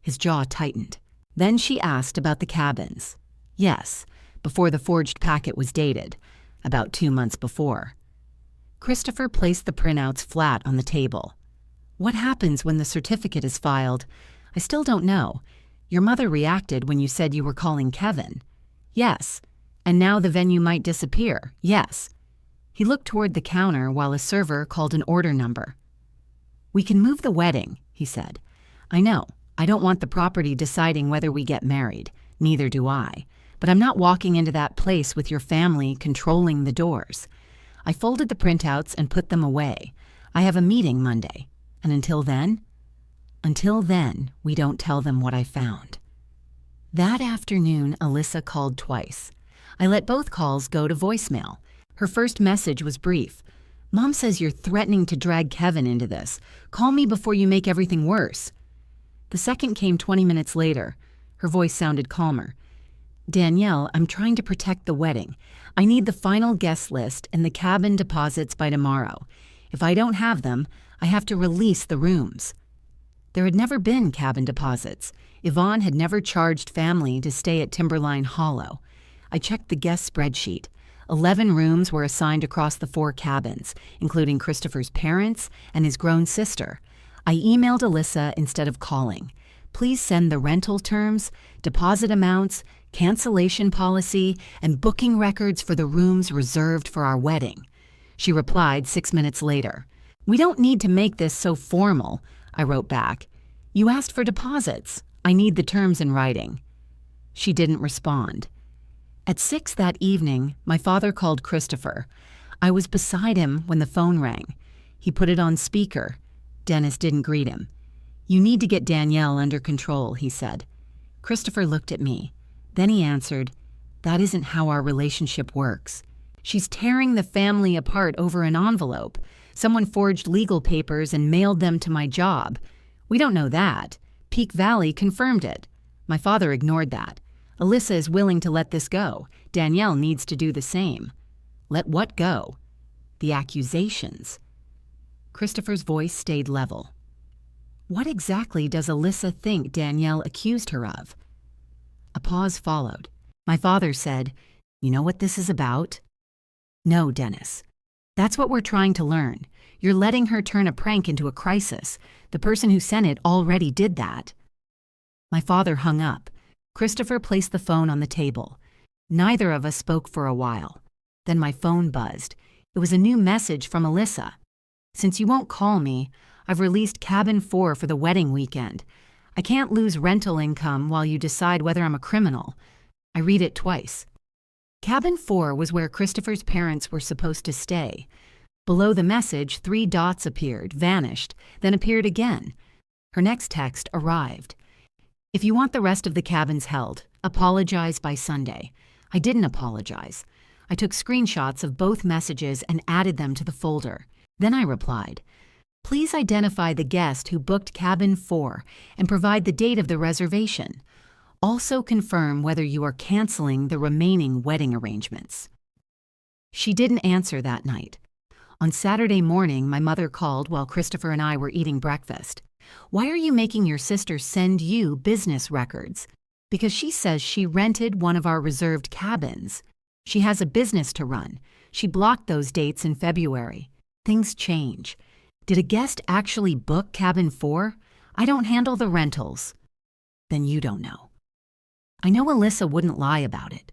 His jaw tightened. "Then she asked about the cabins." "Yes, before the forged packet was dated, about 2 months before." Christopher placed the printouts flat on the table. "What happens when the certificate is filed?" "I still don't know. Your mother reacted when you said you were calling Kevin." "Yes. And now the venue might disappear." "Yes." He looked toward the counter while a server called an order number. "We can move the wedding," he said. "I know. I don't want the property deciding whether we get married. Neither do I. But I'm not walking into that place with your family controlling the doors." I folded the printouts and put them away. "I have a meeting Monday. And until then?" "Until then, we don't tell them what I found." That afternoon, Alyssa called twice. I let both calls go to voicemail. Her first message was brief. "Mom says you're threatening to drag Kevin into this. Call me before you make everything worse." The second came 20 minutes later. Her voice sounded calmer. "Danielle, I'm trying to protect the wedding. I need the final guest list and the cabin deposits by tomorrow. If I don't have them, I have to release the rooms." There had never been cabin deposits. Yvonne had never charged family to stay at Timberline Hollow. I checked the guest spreadsheet. 11 rooms were assigned across the 4 cabins, including Christopher's parents and his grown sister. I emailed Alyssa instead of calling. "Please send the rental terms, deposit amounts, cancellation policy, and booking records for the rooms reserved for our wedding." She replied 6 minutes later. "We don't need to make this so formal," I wrote back. "You asked for deposits. I need the terms in writing." She didn't respond. At 6 that evening, my father called Christopher. I was beside him when the phone rang. He put it on speaker. Dennis didn't greet him. "You need to get Danielle under control," he said. Christopher looked at me. Then he answered, "That isn't how our relationship works. She's tearing the family apart over an envelope. Someone forged legal papers and mailed them to my job. We don't know that. Peak Valley confirmed it. My father ignored that. Alyssa is willing to let this go. Danielle needs to do the same. Let what go? The accusations. Christopher's voice stayed level. What exactly does Alyssa think Danielle accused her of? A pause followed. My father said, "You know what this is about?" "No, Dennis. That's what we're trying to learn. You're letting her turn a prank into a crisis. The person who sent it already did that." My father hung up. Christopher placed the phone on the table. Neither of us spoke for a while. Then my phone buzzed. It was a new message from Alyssa. "Since you won't call me, I've released Cabin 4 for the wedding weekend. I can't lose rental income while you decide whether I'm a criminal." I read it twice. Cabin 4 was where Christopher's parents were supposed to stay. Below the message, 3 dots appeared, vanished, then appeared again. Her next text arrived. "If you want the rest of the cabins held, apologize by Sunday." I didn't apologize. I took screenshots of both messages and added them to the folder. Then I replied, "Please identify the guest who booked Cabin 4 and provide the date of the reservation. Also confirm whether you are canceling the remaining wedding arrangements." She didn't answer that night. On Saturday morning, my mother called while Christopher and I were eating breakfast. "Why are you making your sister send you business records?" "Because she says she rented one of our reserved cabins. She has a business to run. She blocked those dates in February. Things change. Did a guest actually book Cabin 4? I don't handle the rentals." "Then you don't know." I know Alyssa wouldn't lie about it.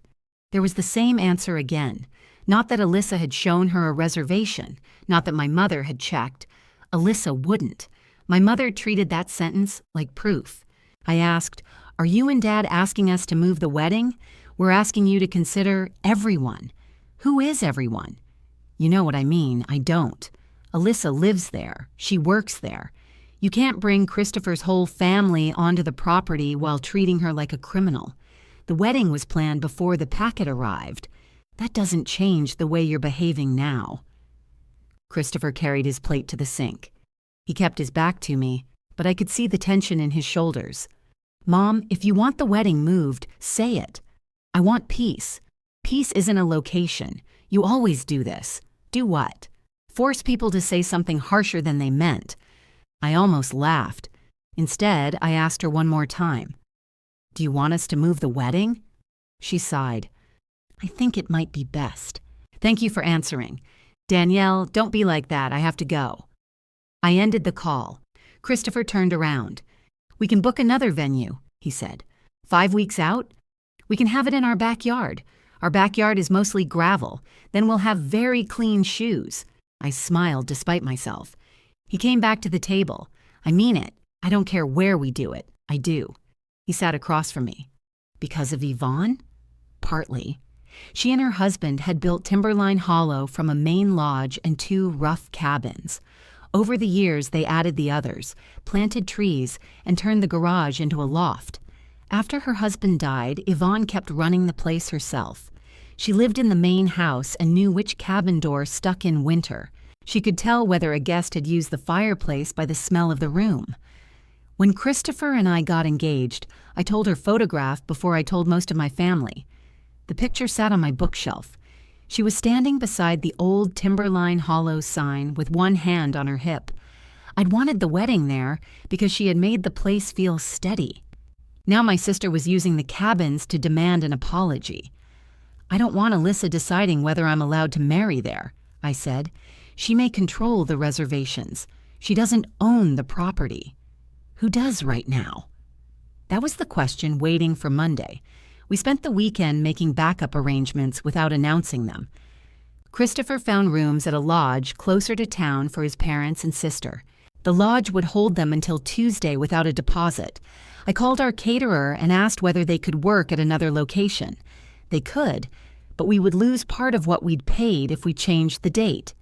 There was the same answer again. Not that Alyssa had shown her a reservation, not that my mother had checked. Alyssa wouldn't. My mother treated that sentence like proof. I asked, "Are you and Dad asking us to move the wedding? We're asking you to consider everyone." "Who is everyone?" "You know what I mean. I don't. Alyssa lives there. She works there. You can't bring Christopher's whole family onto the property while treating her like a criminal. The wedding was planned before the packet arrived. That doesn't change the way you're behaving now." Christopher carried his plate to the sink. He kept his back to me, but I could see the tension in his shoulders. "Mom, if you want the wedding moved, say it. I want peace. Peace isn't a location. You always do this." "Do what?" "Force people to say something harsher than they meant." I almost laughed. Instead, I asked her one more time, "Do you want us to move the wedding?" She sighed. "I think it might be best. Thank you for answering. Danielle, don't be like that. I have to go." I ended the call. Christopher turned around. "We can book another venue," he said. 5 weeks out? We can have it in our backyard. Our backyard is mostly gravel. Then we'll have very clean shoes." I smiled despite myself. He came back to the table. "I mean it. I don't care where we do it. I do." He sat across from me. "Because of Yvonne?" "Partly. She and her husband had built Timberline Hollow from a main lodge and 2 rough cabins. Over the years, they added the others, planted trees, and turned the garage into a loft. After her husband died, Yvonne kept running the place herself. She lived in the main house and knew which cabin door stuck in winter. She could tell whether a guest had used the fireplace by the smell of the room. When Christopher and I got engaged, I told her photograph before I told most of my family. The picture sat on my bookshelf. She was standing beside the old Timberline Hollow sign with one hand on her hip. I'd wanted the wedding there because she had made the place feel steady. Now my sister was using the cabins to demand an apology. "I don't want Alyssa deciding whether I'm allowed to marry there," I said. "She may control the reservations. She doesn't own the property." "Who does right now?" That was the question waiting for Monday. We spent the weekend making backup arrangements without announcing them. Christopher found rooms at a lodge closer to town for his parents and sister. The lodge would hold them until Tuesday without a deposit. I called our caterer and asked whether they could work at another location. They could, but we would lose part of what we'd paid if we changed the date.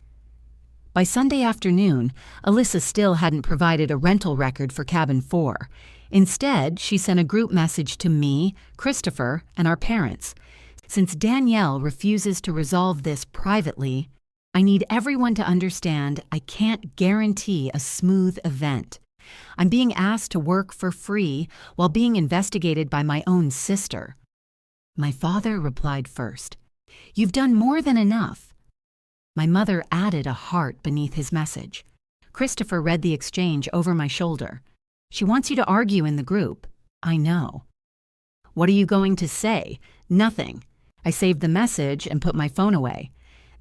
By Sunday afternoon, Alyssa still hadn't provided a rental record for Cabin 4. Instead, she sent a group message to me, Christopher, and our parents. Since Danielle refuses to resolve this privately, I need everyone to understand I can't guarantee a smooth event. I'm being asked to work for free while being investigated by my own sister. My father replied first. You've done more than enough. My mother added a heart beneath his message. Christopher read the exchange over my shoulder. She wants you to argue in the group. I know. What are you going to say? Nothing. I saved the message and put my phone away.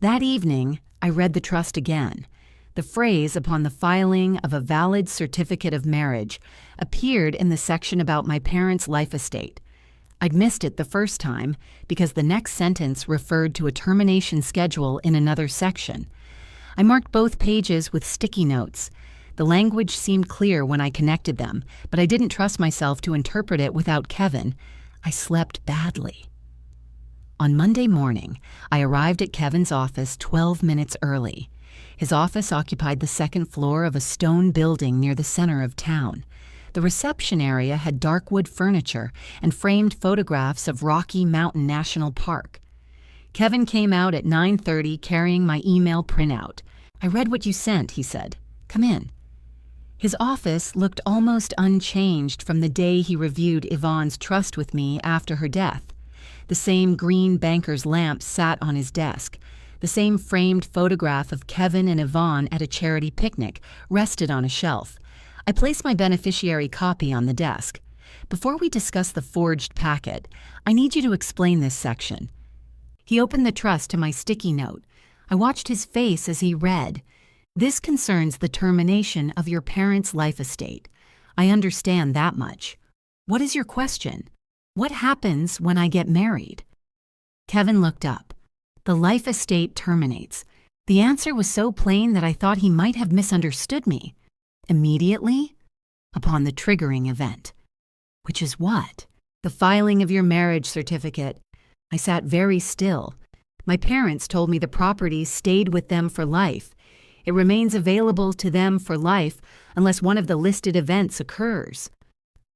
That evening, I read the trust again. The phrase upon the filing of a valid certificate of marriage appeared in the section about my parents' life estate. I'd missed it the first time because the next sentence referred to a termination schedule in another section. I marked both pages with sticky notes. The language seemed clear when I connected them, but I didn't trust myself to interpret it without Kevin. I slept badly. On Monday morning, I arrived at Kevin's office 12 minutes early. His office occupied the second floor of a stone building near the center of town. The reception area had dark wood furniture and framed photographs of Rocky Mountain National Park. Kevin came out at 9:30 carrying my email printout. I read what you sent, he said. Come in. His office looked almost unchanged from the day he reviewed Yvonne's trust with me after her death. The same green banker's lamp sat on his desk. The same framed photograph of Kevin and Yvonne at a charity picnic rested on a shelf. I placed my beneficiary copy on the desk. Before we discuss the forged packet, I need you to explain this section. He opened the trust to my sticky note. I watched his face as he read. This concerns the termination of your parents' life estate. I understand that much. What is your question? What happens when I get married? Kevin looked up. The life estate terminates. The answer was so plain that I thought he might have misunderstood me. Immediately? Upon the triggering event. Which is what? The filing of your marriage certificate. I sat very still. My parents told me the property stayed with them for life. It remains available to them for life unless one of the listed events occurs.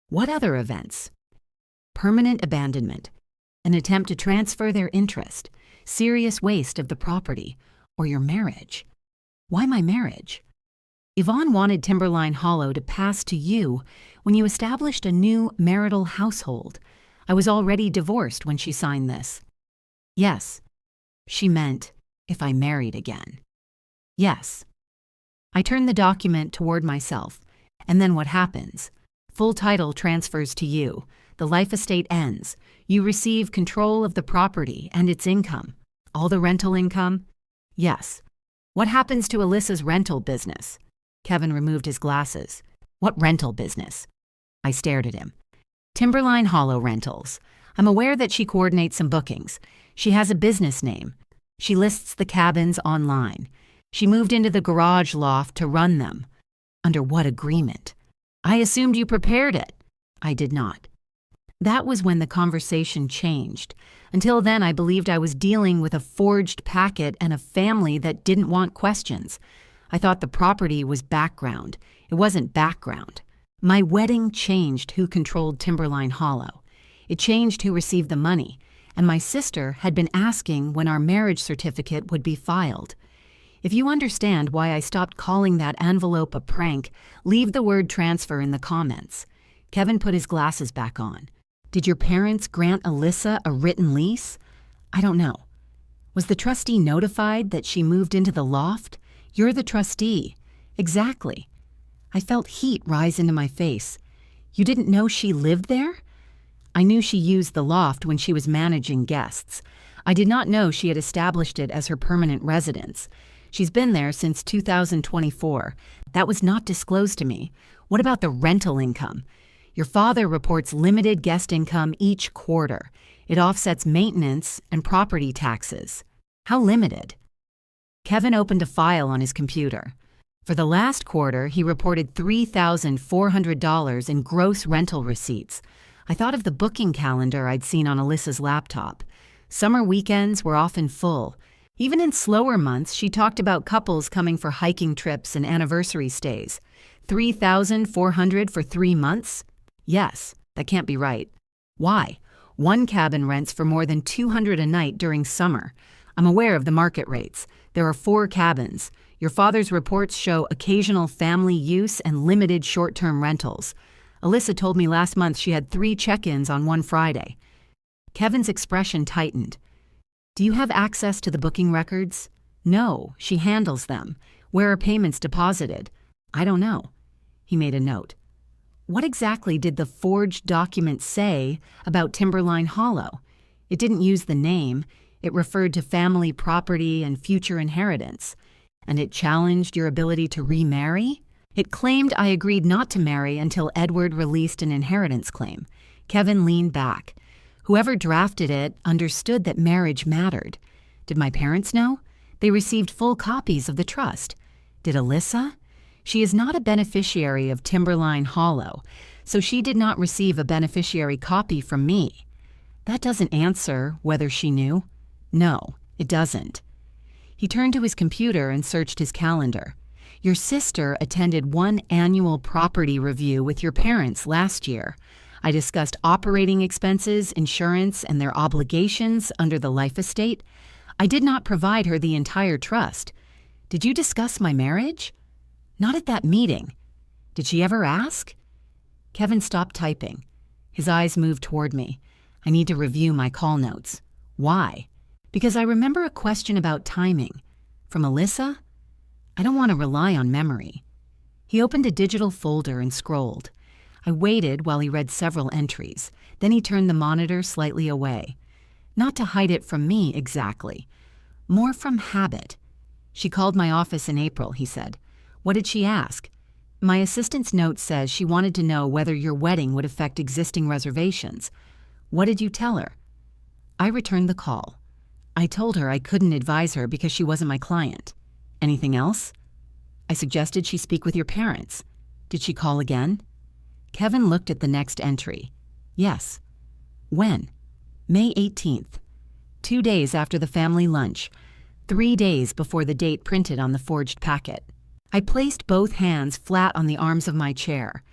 What other events? Permanent abandonment, an attempt to transfer their interest, serious waste of the property, or your marriage. Why my marriage? Yvonne wanted Timberline Hollow to pass to you when you established a new marital household. I was already divorced when she signed this. Yes. She meant if I married again. Yes. I turned the document toward myself, and then what happens? Full title transfers to you. The life estate ends. You receive control of the property and its income. All the rental income? Yes. What happens to Alyssa's rental business? Kevin removed his glasses. What rental business? I stared at him. Timberline Hollow Rentals. I'm aware that she coordinates some bookings. She has a business name. She lists the cabins online. She moved into the garage loft to run them. Under what agreement? I assumed you prepared it. I did not. That was when the conversation changed. Until then, I believed I was dealing with a forged packet and a family that didn't want questions. I thought the property was background. It wasn't background. My wedding changed who controlled Timberline Hollow. It changed who received the money, and my sister had been asking when our marriage certificate would be filed. If you understand why I stopped calling that envelope a prank, leave the word transfer in the comments. Kevin put his glasses back on. Did your parents grant Alyssa a written lease? I don't know. Was the trustee notified that she moved into the loft? You're the trustee. Exactly. I felt heat rise into my face. You didn't know she lived there? I knew she used the loft when she was managing guests. I did not know she had established it as her permanent residence. She's been there since 2024. That was not disclosed to me. What about the rental income? Your father reports limited guest income each quarter. It offsets maintenance and property taxes. How limited? Kevin opened a file on his computer. For the last quarter, he reported $3,400 in gross rental receipts. I thought of the booking calendar I'd seen on Alyssa's laptop. Summer weekends were often full. Even in slower months, she talked about couples coming for hiking trips and anniversary stays. $3,400 for 3 months? Yes, that can't be right. Why? One cabin rents for more than $200 a night during summer. I'm aware of the market rates. There are 4 cabins. Your father's reports show occasional family use and limited short-term rentals. Alyssa told me last month she had 3 check-ins on one Friday. Kevin's expression tightened. Do you have access to the booking records? No, she handles them. Where are payments deposited? I don't know. He made a note. What exactly did the forged document say about Timberline Hollow? It didn't use the name. It referred to family property and future inheritance. And it challenged your ability to remarry? It claimed I agreed not to marry until Edward released an inheritance claim. Kevin leaned back. Whoever drafted it understood that marriage mattered. Did my parents know? They received full copies of the trust. Did Alyssa? She is not a beneficiary of Timberline Hollow, so she did not receive a beneficiary copy from me. That doesn't answer whether she knew. No, it doesn't. He turned to his computer and searched his calendar. Your sister attended one annual property review with your parents last year. I discussed operating expenses, insurance, and their obligations under the life estate. I did not provide her the entire trust. Did you discuss my marriage? Not at that meeting. Did she ever ask? Kevin stopped typing. His eyes moved toward me. I need to review my call notes. Why? Because I remember a question about timing. From Alyssa? I don't want to rely on memory. He opened a digital folder and scrolled. I waited while he read several entries. Then he turned the monitor slightly away. Not to hide it from me exactly. More from habit. She called my office in April, he said. What did she ask? My assistant's note says she wanted to know whether your wedding would affect existing reservations. What did you tell her? I returned the call. I told her I couldn't advise her because she wasn't my client. Anything else? I suggested she speak with your parents. Did she call again? Kevin looked at the next entry. Yes. When? May 18th. 2 days after the family lunch. 3 days before the date printed on the forged packet. I placed both hands flat on the arms of my chair.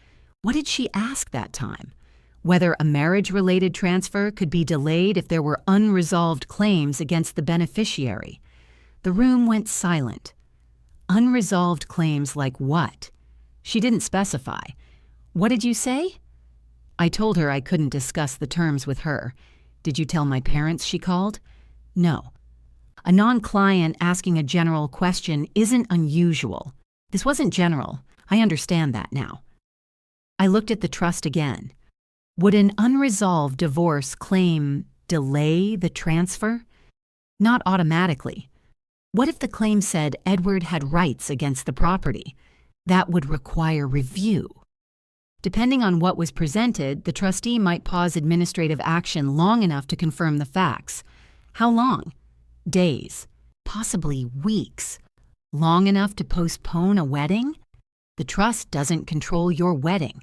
What did she ask that time? Whether a marriage-related transfer could be delayed if there were unresolved claims against the beneficiary. The room went silent. Unresolved claims like what? She didn't specify. What did you say? I told her I couldn't discuss the terms with her. Did you tell my parents she called? No. A non-client asking a general question isn't unusual. This wasn't general. I understand that now. I looked at the trust again. Would an unresolved divorce claim delay the transfer? Not automatically. What if the claim said Edward had rights against the property? That would require review. Depending on what was presented, the trustee might pause administrative action long enough to confirm the facts. How long? Days, possibly weeks. Long enough to postpone a wedding? The trust doesn't control your wedding.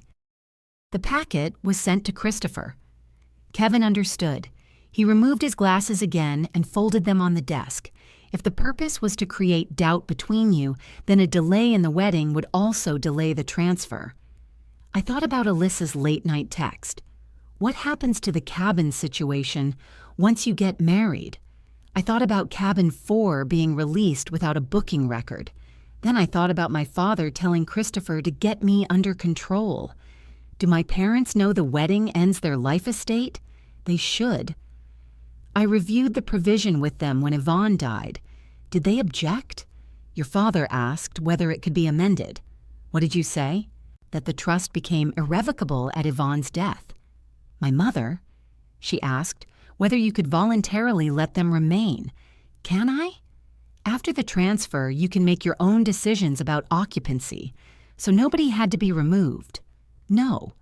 The packet was sent to Christopher. Kevin understood. He removed his glasses again and folded them on the desk. If the purpose was to create doubt between you, then a delay in the wedding would also delay the transfer. I thought about Alyssa's late-night text. What happens to the cabin situation once you get married? I thought about cabin 4 being released without a booking record. Then I thought about my father telling Christopher to get me under control. Do my parents know the wedding ends their life estate? They should. I reviewed the provision with them when Yvonne died. Did they object? Your father asked whether it could be amended. What did you say? That the trust became irrevocable at Yvonne's death. My mother? She asked whether you could voluntarily let them remain. Can I? After the transfer, you can make your own decisions about occupancy, so nobody had to be removed. No.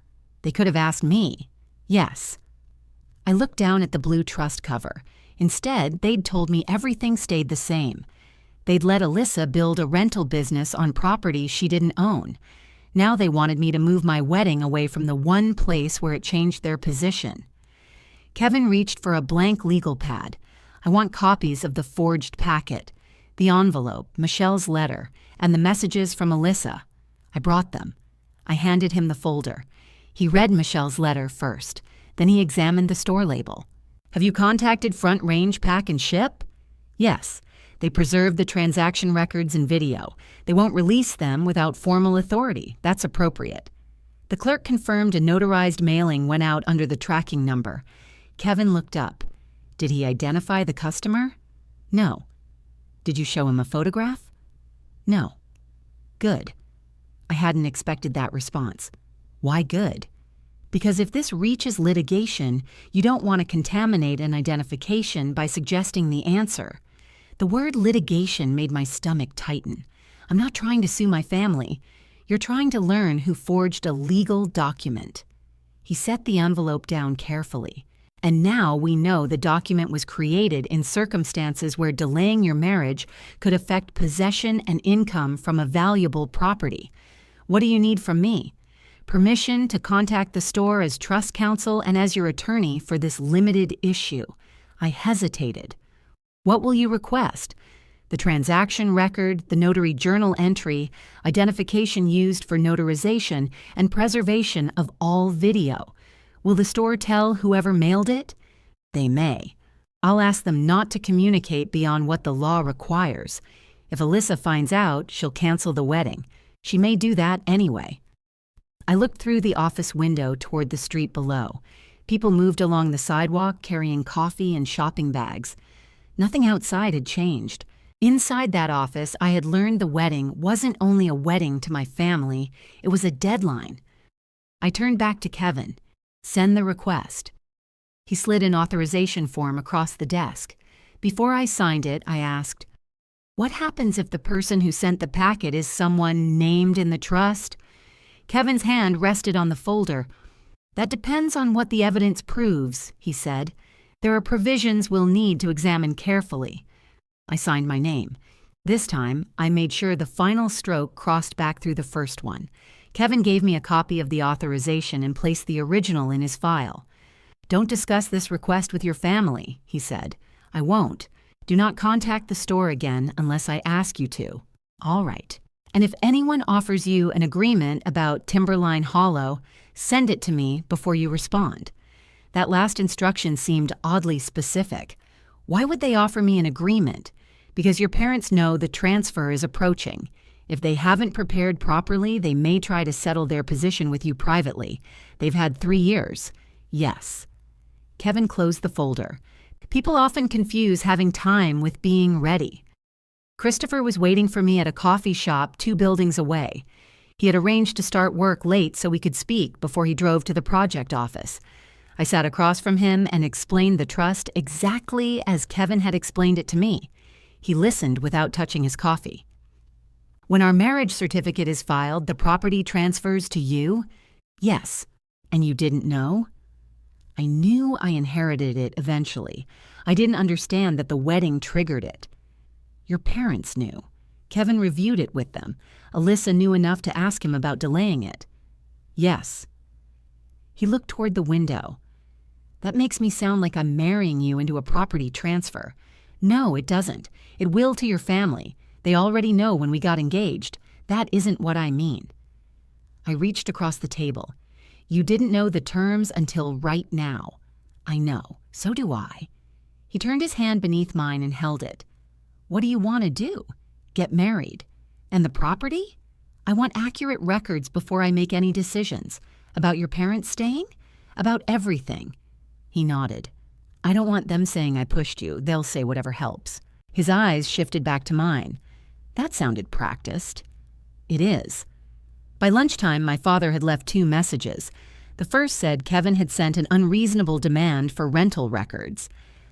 They could have asked me. Yes. I looked down at the blue trust cover. Instead, they'd told me everything stayed the same. They'd let Alyssa build a rental business on property she didn't own. Now they wanted me to move my wedding away from the one place where it changed their position. Kevin reached for a blank legal pad. I want copies of the forged packet, the envelope, Michelle's letter, and the messages from Alyssa. I brought them. I handed him the folder. He read Michelle's letter first. Then he examined the store label. Have you contacted Front Range Pack and Ship? Yes. They preserve the transaction records and video. They won't release them without formal authority. That's appropriate. The clerk confirmed a notarized mailing went out under the tracking number. Kevin looked up. Did he identify the customer? No. Did you show him a photograph? No. Good. I hadn't expected that response. Why good? Because if this reaches litigation, you don't want to contaminate an identification by suggesting the answer. The word litigation made my stomach tighten. I'm not trying to sue my family. You're trying to learn who forged a legal document. He set the envelope down carefully. And now we know the document was created in circumstances where delaying your marriage could affect possession and income from a valuable property. What do you need from me? Permission to contact the store as trust counsel and as your attorney for this limited issue. I hesitated. What will you request? The transaction record, the notary journal entry, identification used for notarization, and preservation of all video. Will the store tell whoever mailed it? They may. I'll ask them not to communicate beyond what the law requires. If Alyssa finds out, she'll cancel the wedding. She may do that anyway. I looked through the office window toward the street below. People moved along the sidewalk carrying coffee and shopping bags. Nothing outside had changed. Inside that office, I had learned the wedding wasn't only a wedding to my family, it was a deadline. I turned back to Kevin. Send the request. He slid an authorization form across the desk. Before I signed it, I asked, what happens if the person who sent the packet is someone named in the trust? Kevin's hand rested on the folder. That depends on what the evidence proves, he said. There are provisions we'll need to examine carefully. I signed my name. This time, I made sure the final stroke crossed back through the first one. Kevin gave me a copy of the authorization and placed the original in his file. Don't discuss this request with your family, he said. I won't. Do not contact the store again unless I ask you to. All right. And if anyone offers you an agreement about Timberline Hollow, send it to me before you respond. That last instruction seemed oddly specific. Why would they offer me an agreement? Because your parents know the transfer is approaching. If they haven't prepared properly, they may try to settle their position with you privately. They've had 3 years. Yes. Kevin closed the folder. People often confuse having time with being ready. Christopher was waiting for me at a coffee shop 2 buildings away. He had arranged to start work late so we could speak before he drove to the project office. I sat across from him and explained the trust exactly as Kevin had explained it to me. He listened without touching his coffee. When our marriage certificate is filed, the property transfers to you? Yes. And you didn't know? I knew I inherited it eventually. I didn't understand that the wedding triggered it. Your parents knew. Kevin reviewed it with them. Alyssa knew enough to ask him about delaying it. Yes. He looked toward the window. That makes me sound like I'm marrying you into a property transfer. No, it doesn't. It will to your family. They already know when we got engaged. That isn't what I mean. I reached across the table. You didn't know the terms until right now. I know. So do I. He turned his hand beneath mine and held it. What do you want to do? Get married? And the property? I want accurate records before I make any decisions. About your parents staying? About everything. He nodded. I don't want them saying I pushed you. They'll say whatever helps. His eyes shifted back to mine. That sounded practiced. It is. By lunchtime, my father had left 2 messages. The first said Kevin had sent an unreasonable demand for rental records.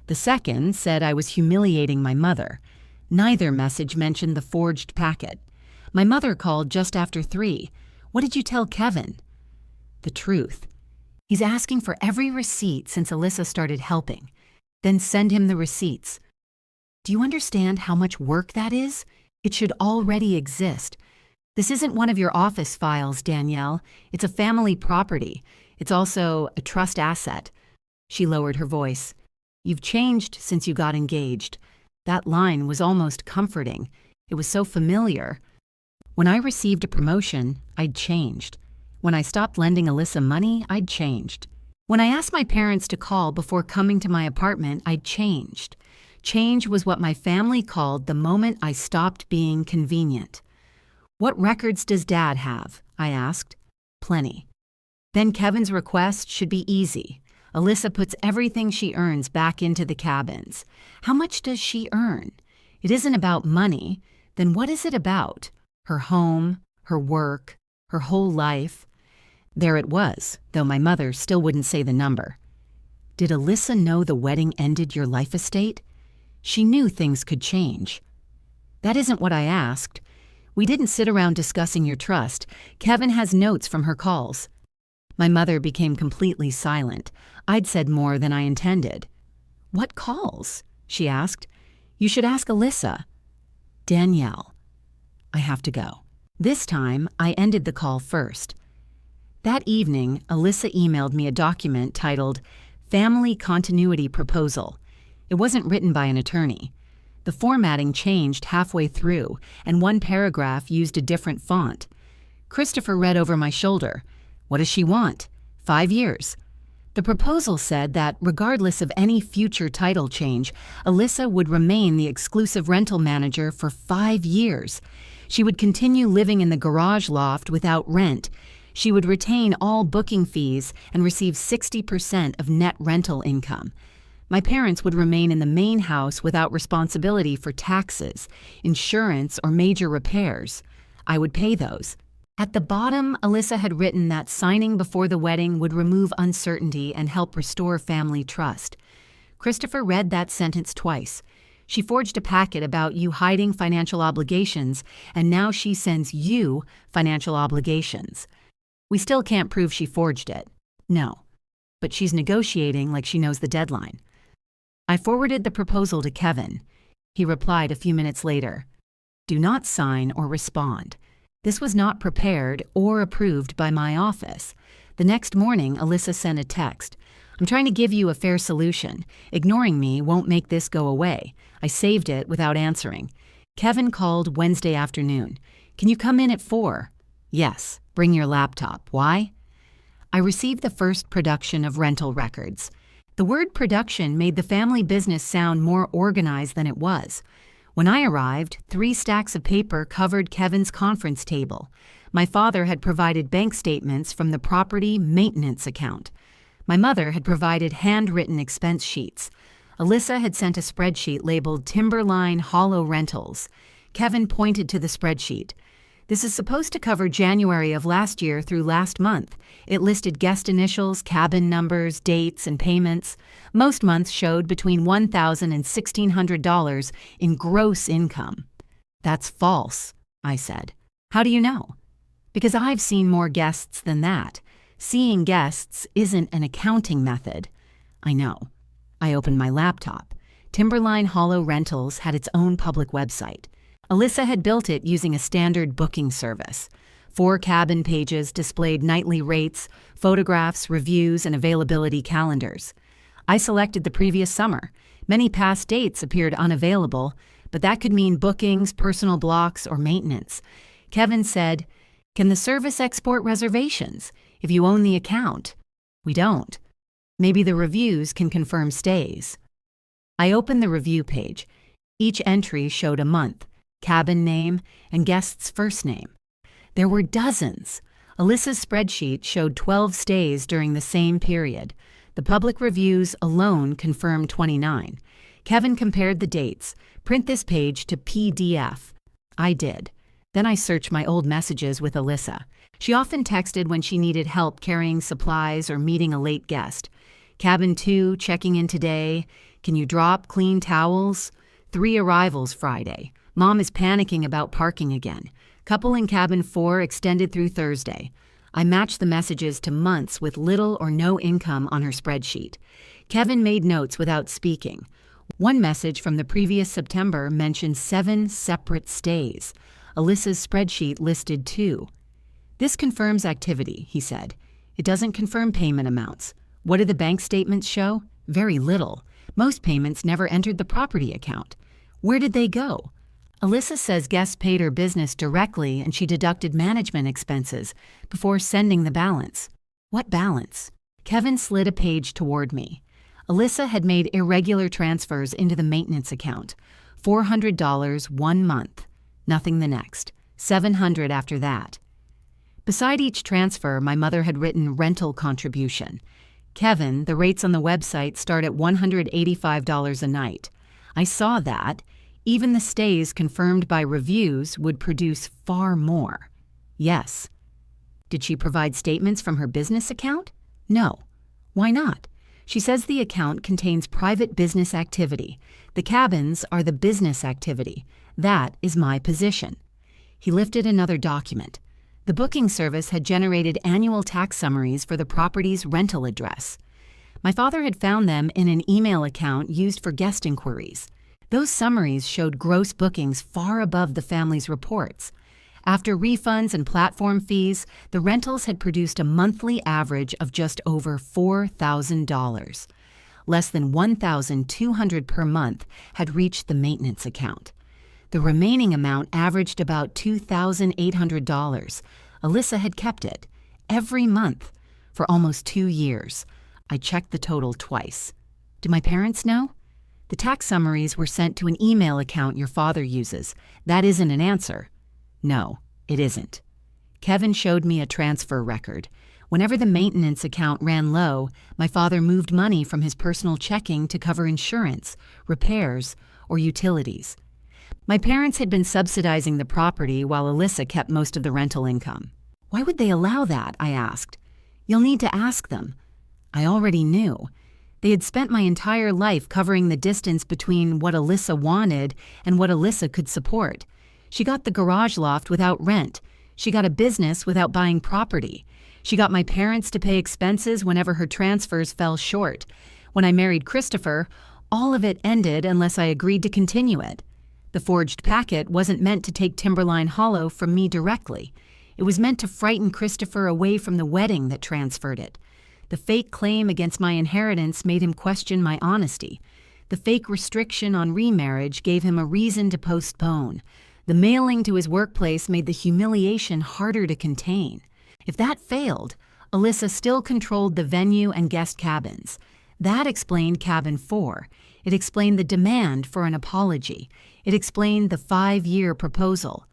The second said I was humiliating my mother. Neither message mentioned the forged packet. My mother called just after 3. What did you tell Kevin? The truth. He's asking for every receipt since Alyssa started helping. Then send him the receipts. Do you understand how much work that is? It should already exist. This isn't one of your office files, Danielle. It's a family property. It's also a trust asset. She lowered her voice. You've changed since you got engaged. That line was almost comforting. It was so familiar. When I received a promotion, I'd changed. When I stopped lending Alyssa money, I'd changed. When I asked my parents to call before coming to my apartment, I'd changed. Change was what my family called the moment I stopped being convenient. "What records does Dad have?" I asked. "Plenty." "Then Kevin's request should be easy. Alyssa puts everything she earns back into the cabins. How much does she earn? It isn't about money. Then what is it about? Her home, her work, her whole life." There it was, though my mother still wouldn't say the number. "Did Alyssa know the wedding ended your life estate?" "She knew things could change." "That isn't what I asked. We didn't sit around discussing your trust. Kevin has notes from her calls." My mother became completely silent. I'd said more than I intended. "What calls?" she asked. "You should ask Alyssa." "Danielle." I have to go. This time, I ended the call first. That evening, Alyssa emailed me a document titled Family Continuity Proposal. It wasn't written by an attorney. The formatting changed halfway through, and one paragraph used a different font. Christopher read over my shoulder. What does she want? 5 years. The proposal said that, regardless of any future title change, Alyssa would remain the exclusive rental manager for 5 years. She would continue living in the garage loft without rent. She would retain all booking fees and receive 60% of net rental income. My parents would remain in the main house without responsibility for taxes, insurance, or major repairs. I would pay those. At the bottom, Alyssa had written that signing before the wedding would remove uncertainty and help restore family trust. Christopher read that sentence twice. She forged a packet about you hiding financial obligations, and now she sends you financial obligations. We still can't prove she forged it. No. But she's negotiating like she knows the deadline. I forwarded the proposal to Kevin. He replied a few minutes later. "Do not sign or respond. This was not prepared or approved by my office." The next morning, Alyssa sent a text. "I'm trying to give you a fair solution. Ignoring me won't make this go away." I saved it without answering. Kevin called Wednesday afternoon. "Can you come in at 4? "Yes. Bring your laptop." "Why?" I received the first production of rental records. The word production made the family business sound more organized than it was. When I arrived, 3 stacks of paper covered Kevin's conference table. My father had provided bank statements from the property maintenance account. My mother had provided handwritten expense sheets. Alyssa had sent a spreadsheet labeled Timberline Hollow Rentals. Kevin pointed to the spreadsheet. "This is supposed to cover January of last year through last month." It listed guest initials, cabin numbers, dates, and payments. Most months showed between $1,000 and $1,600 in gross income. "That's false," I said. "How do you know?" "Because I've seen more guests than that. Seeing guests isn't an accounting method." "I know." I opened my laptop. Timberline Hollow Rentals had its own public website. Alyssa had built it using a standard booking service. 4 cabin pages displayed nightly rates, photographs, reviews, and availability calendars. I selected the previous summer. Many past dates appeared unavailable, but that could mean bookings, personal blocks, or maintenance. Kevin said, "Can the service export reservations? If you own the account." "We don't." "Maybe the reviews can confirm stays." I opened the review page. Each entry showed a month, cabin name, and guest's first name. There were dozens. Alyssa's spreadsheet showed 12 stays during the same period. The public reviews alone confirmed 29. Kevin compared the dates. "Print this page to PDF." I did. Then I searched my old messages with Alyssa. She often texted when she needed help carrying supplies or meeting a late guest. "Cabin 2, checking in today. Can you drop clean towels? 3 arrivals Friday. Mom is panicking about parking again. Couple in cabin 4 extended through Thursday." I matched the messages to months with little or no income on her spreadsheet. Kevin made notes without speaking. One message from the previous September mentioned 7 separate stays. Alyssa's spreadsheet listed 2. "This confirms activity," he said. "It doesn't confirm payment amounts. What did the bank statements show? Very little. Most payments never entered the property account. Where did they go?" Alyssa says guests paid her business directly and she deducted management expenses before sending the balance. "What balance?" Kevin slid a page toward me. Alyssa had made irregular transfers into the maintenance account. $400 one month, nothing the next, $700 after that. Beside each transfer, my mother had written rental contribution. Kevin, the rates on the website start at $185 a night. I saw that. Even the stays confirmed by reviews would produce far more. Yes. Did she provide statements from her business account? No. Why not? She says the account contains private business activity. The cabins are the business activity. That is my position. He lifted another document. The booking service had generated annual tax summaries for the property's rental address. My father had found them in an email account used for guest inquiries. Those summaries showed gross bookings far above the family's reports. After refunds and platform fees, the rentals had produced a monthly average of just over $4,000. Less than $1,200 per month had reached the maintenance account. The remaining amount averaged about $2,800. Alyssa had kept it every month for almost 2 years. I checked the total twice. Did my parents know? The tax summaries were sent to an email account your father uses. That isn't an answer. No, it isn't. Kevin showed me a transfer record. Whenever the maintenance account ran low, my father moved money from his personal checking to cover insurance, repairs, or utilities. My parents had been subsidizing the property while Alyssa kept most of the rental income. Why would they allow that? I asked. You'll need to ask them. I already knew. They had spent my entire life covering the distance between what Alyssa wanted and what Alyssa could support. She got the garage loft without rent. She got a business without buying property. She got my parents to pay expenses whenever her transfers fell short. When I married Christopher, all of it ended unless I agreed to continue it. The forged packet wasn't meant to take Timberline Hollow from me directly. It was meant to frighten Christopher away from the wedding that transferred it. The fake claim against my inheritance made him question my honesty. The fake restriction on remarriage gave him a reason to postpone. The mailing to his workplace made the humiliation harder to contain. If that failed, Alyssa still controlled the venue and guest cabins. That explained Cabin 4. It explained the demand for an apology. It explained the 5-year proposal.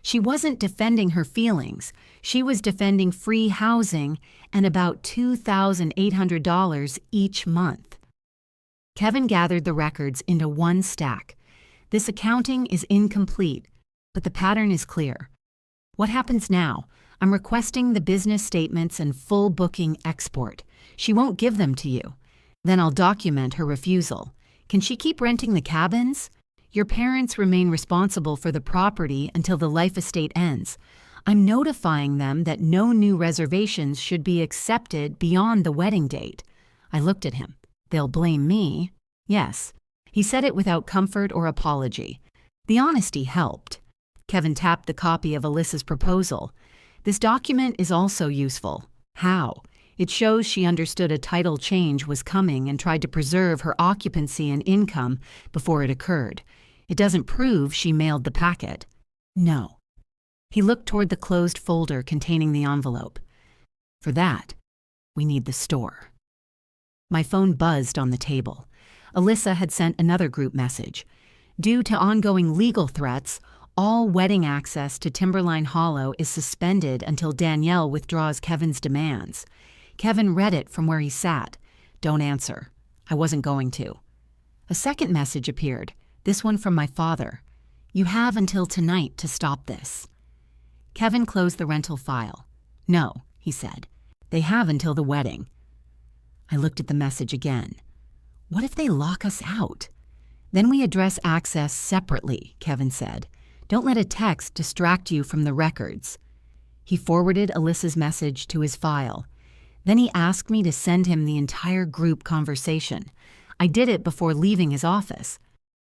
She wasn't defending her feelings. She was defending free housing and about $2,800 each month. Kevin gathered the records into one stack. This accounting is incomplete, but the pattern is clear. What happens now? I'm requesting the business statements and full booking export. She won't give them to you. Then I'll document her refusal. Can she keep renting the cabins? Your parents remain responsible for the property until the life estate ends. I'm notifying them that no new reservations should be accepted beyond the wedding date. I looked at him. They'll blame me. Yes. He said it without comfort or apology. The honesty helped. Kevin tapped the copy of Alyssa's proposal. This document is also useful. How? It shows she understood a title change was coming and tried to preserve her occupancy and income before it occurred. It doesn't prove she mailed the packet. No. He looked toward the closed folder containing the envelope. For that, we need the store. My phone buzzed on the table. Alyssa had sent another group message. Due to ongoing legal threats, all wedding access to Timberline Hollow is suspended until Danielle withdraws Kevin's demands. Kevin read it from where he sat. Don't answer. I wasn't going to. A second message appeared, this one from my father. You have until tonight to stop this. Kevin closed the rental file. No, he said. They have until the wedding. I looked at the message again. What if they lock us out? Then we address access separately, Kevin said. Don't let a text distract you from the records. He forwarded Alyssa's message to his file. Then he asked me to send him the entire group conversation. I did it before leaving his office.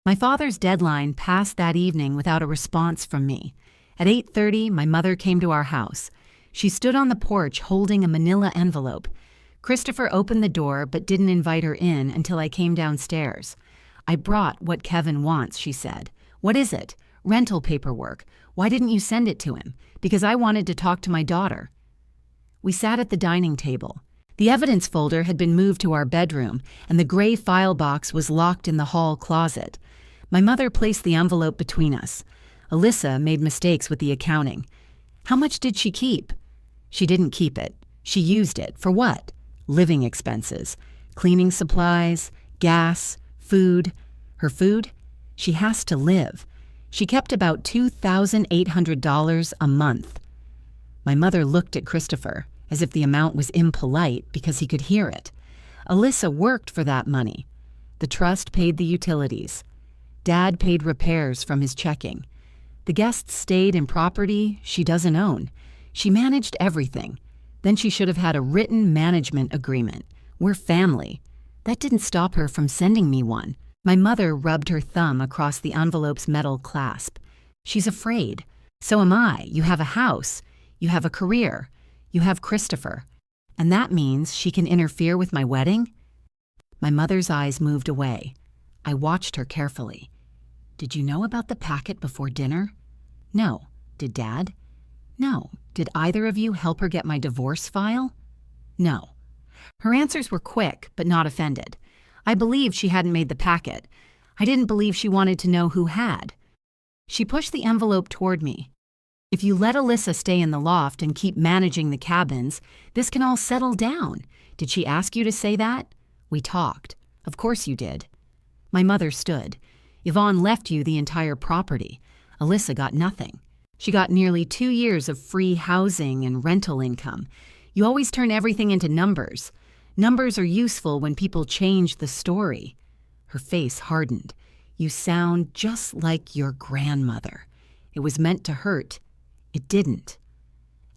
My father's deadline passed that evening without a response from me. At 8:30, my mother came to our house. She stood on the porch holding a manila envelope. Christopher opened the door but didn't invite her in until I came downstairs. I brought what Kevin wants, she said. What is it? Rental paperwork. Why didn't you send it to him? Because I wanted to talk to my daughter. We sat at the dining table. The evidence folder had been moved to our bedroom, and the gray file box was locked in the hall closet. My mother placed the envelope between us. Alyssa made mistakes with the accounting. How much did she keep? She didn't keep it. She used it. For what? Living expenses. Cleaning supplies, gas, food. Her food? She has to live. She kept about $2,800 a month. My mother looked at Christopher, as if the amount was impolite because he could hear it. Alyssa worked for that money. The trust paid the utilities. Dad paid repairs from his checking. The guests stayed in property she doesn't own. She managed everything. Then she should have had a written management agreement. We're family. That didn't stop her from sending me one. My mother rubbed her thumb across the envelope's metal clasp. She's afraid. So am I. You have a house. You have a career. You have Christopher. And that means she can interfere with my wedding? My mother's eyes moved away. I watched her carefully. Did you know about the packet before dinner? No. Did Dad? No. Did either of you help her get my divorce file? No. Her answers were quick, but not offended. I believed she hadn't made the packet. I didn't believe she wanted to know who had. She pushed the envelope toward me. If you let Alyssa stay in the loft and keep managing the cabins, this can all settle down. Did she ask you to say that? We talked. Of course you did. My mother stood. Yvonne left you the entire property. Alyssa got nothing. She got nearly 2 years of free housing and rental income. You always turn everything into numbers. Numbers are useful when people change the story. Her face hardened. You sound just like your grandmother. It was meant to hurt. It didn't.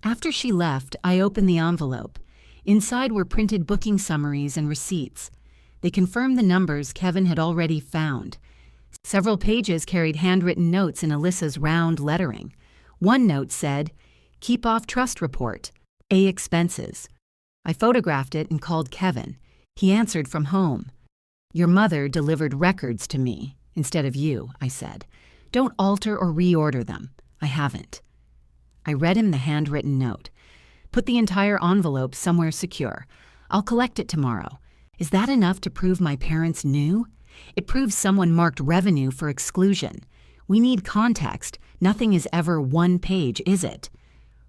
After she left, I opened the envelope. Inside were printed booking summaries and receipts. They confirmed the numbers Kevin had already found. Several pages carried handwritten notes in Alyssa's round lettering. One note said, "Keep off trust report. A expenses." I photographed it and called Kevin. He answered from home. "Your mother delivered records to me instead of you," I said. "Don't alter or reorder them." I haven't. I read him the handwritten note. "Put the entire envelope somewhere secure. I'll collect it tomorrow." Is that enough to prove my parents knew? It proves someone marked revenue for exclusion. We need context. Nothing is ever one page, is it?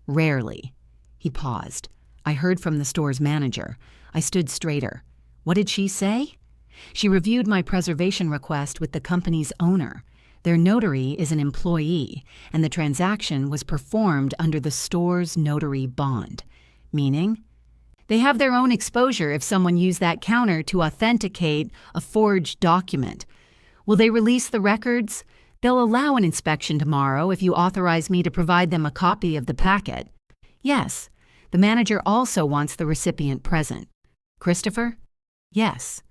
Rarely. He paused. I heard from the store's manager. I stood straighter. What did she say? She reviewed my preservation request with the company's owner. Their notary is an employee, and the transaction was performed under the store's notary bond. Meaning? They have their own exposure if someone used that counter to authenticate a forged document. Will they release the records? They'll allow an inspection tomorrow if you authorize me to provide them a copy of the packet. Yes. The manager also wants the recipient present. Christopher? Yes.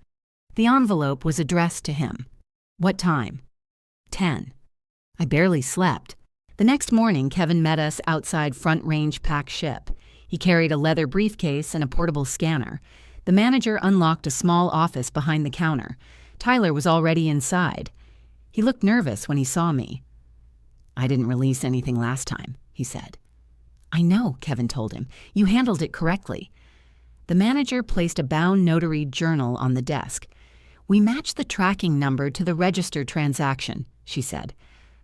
The envelope was addressed to him. What time? 10. I barely slept. The next morning, Kevin met us outside Front Range Pack Ship. He carried a leather briefcase and a portable scanner. The manager unlocked a small office behind the counter. Tyler was already inside. He looked nervous when he saw me. "I didn't release anything last time," he said. "I know," Kevin told him. "You handled it correctly." The manager placed a bound notary journal on the desk. "We matched the tracking number to the registered transaction," she said.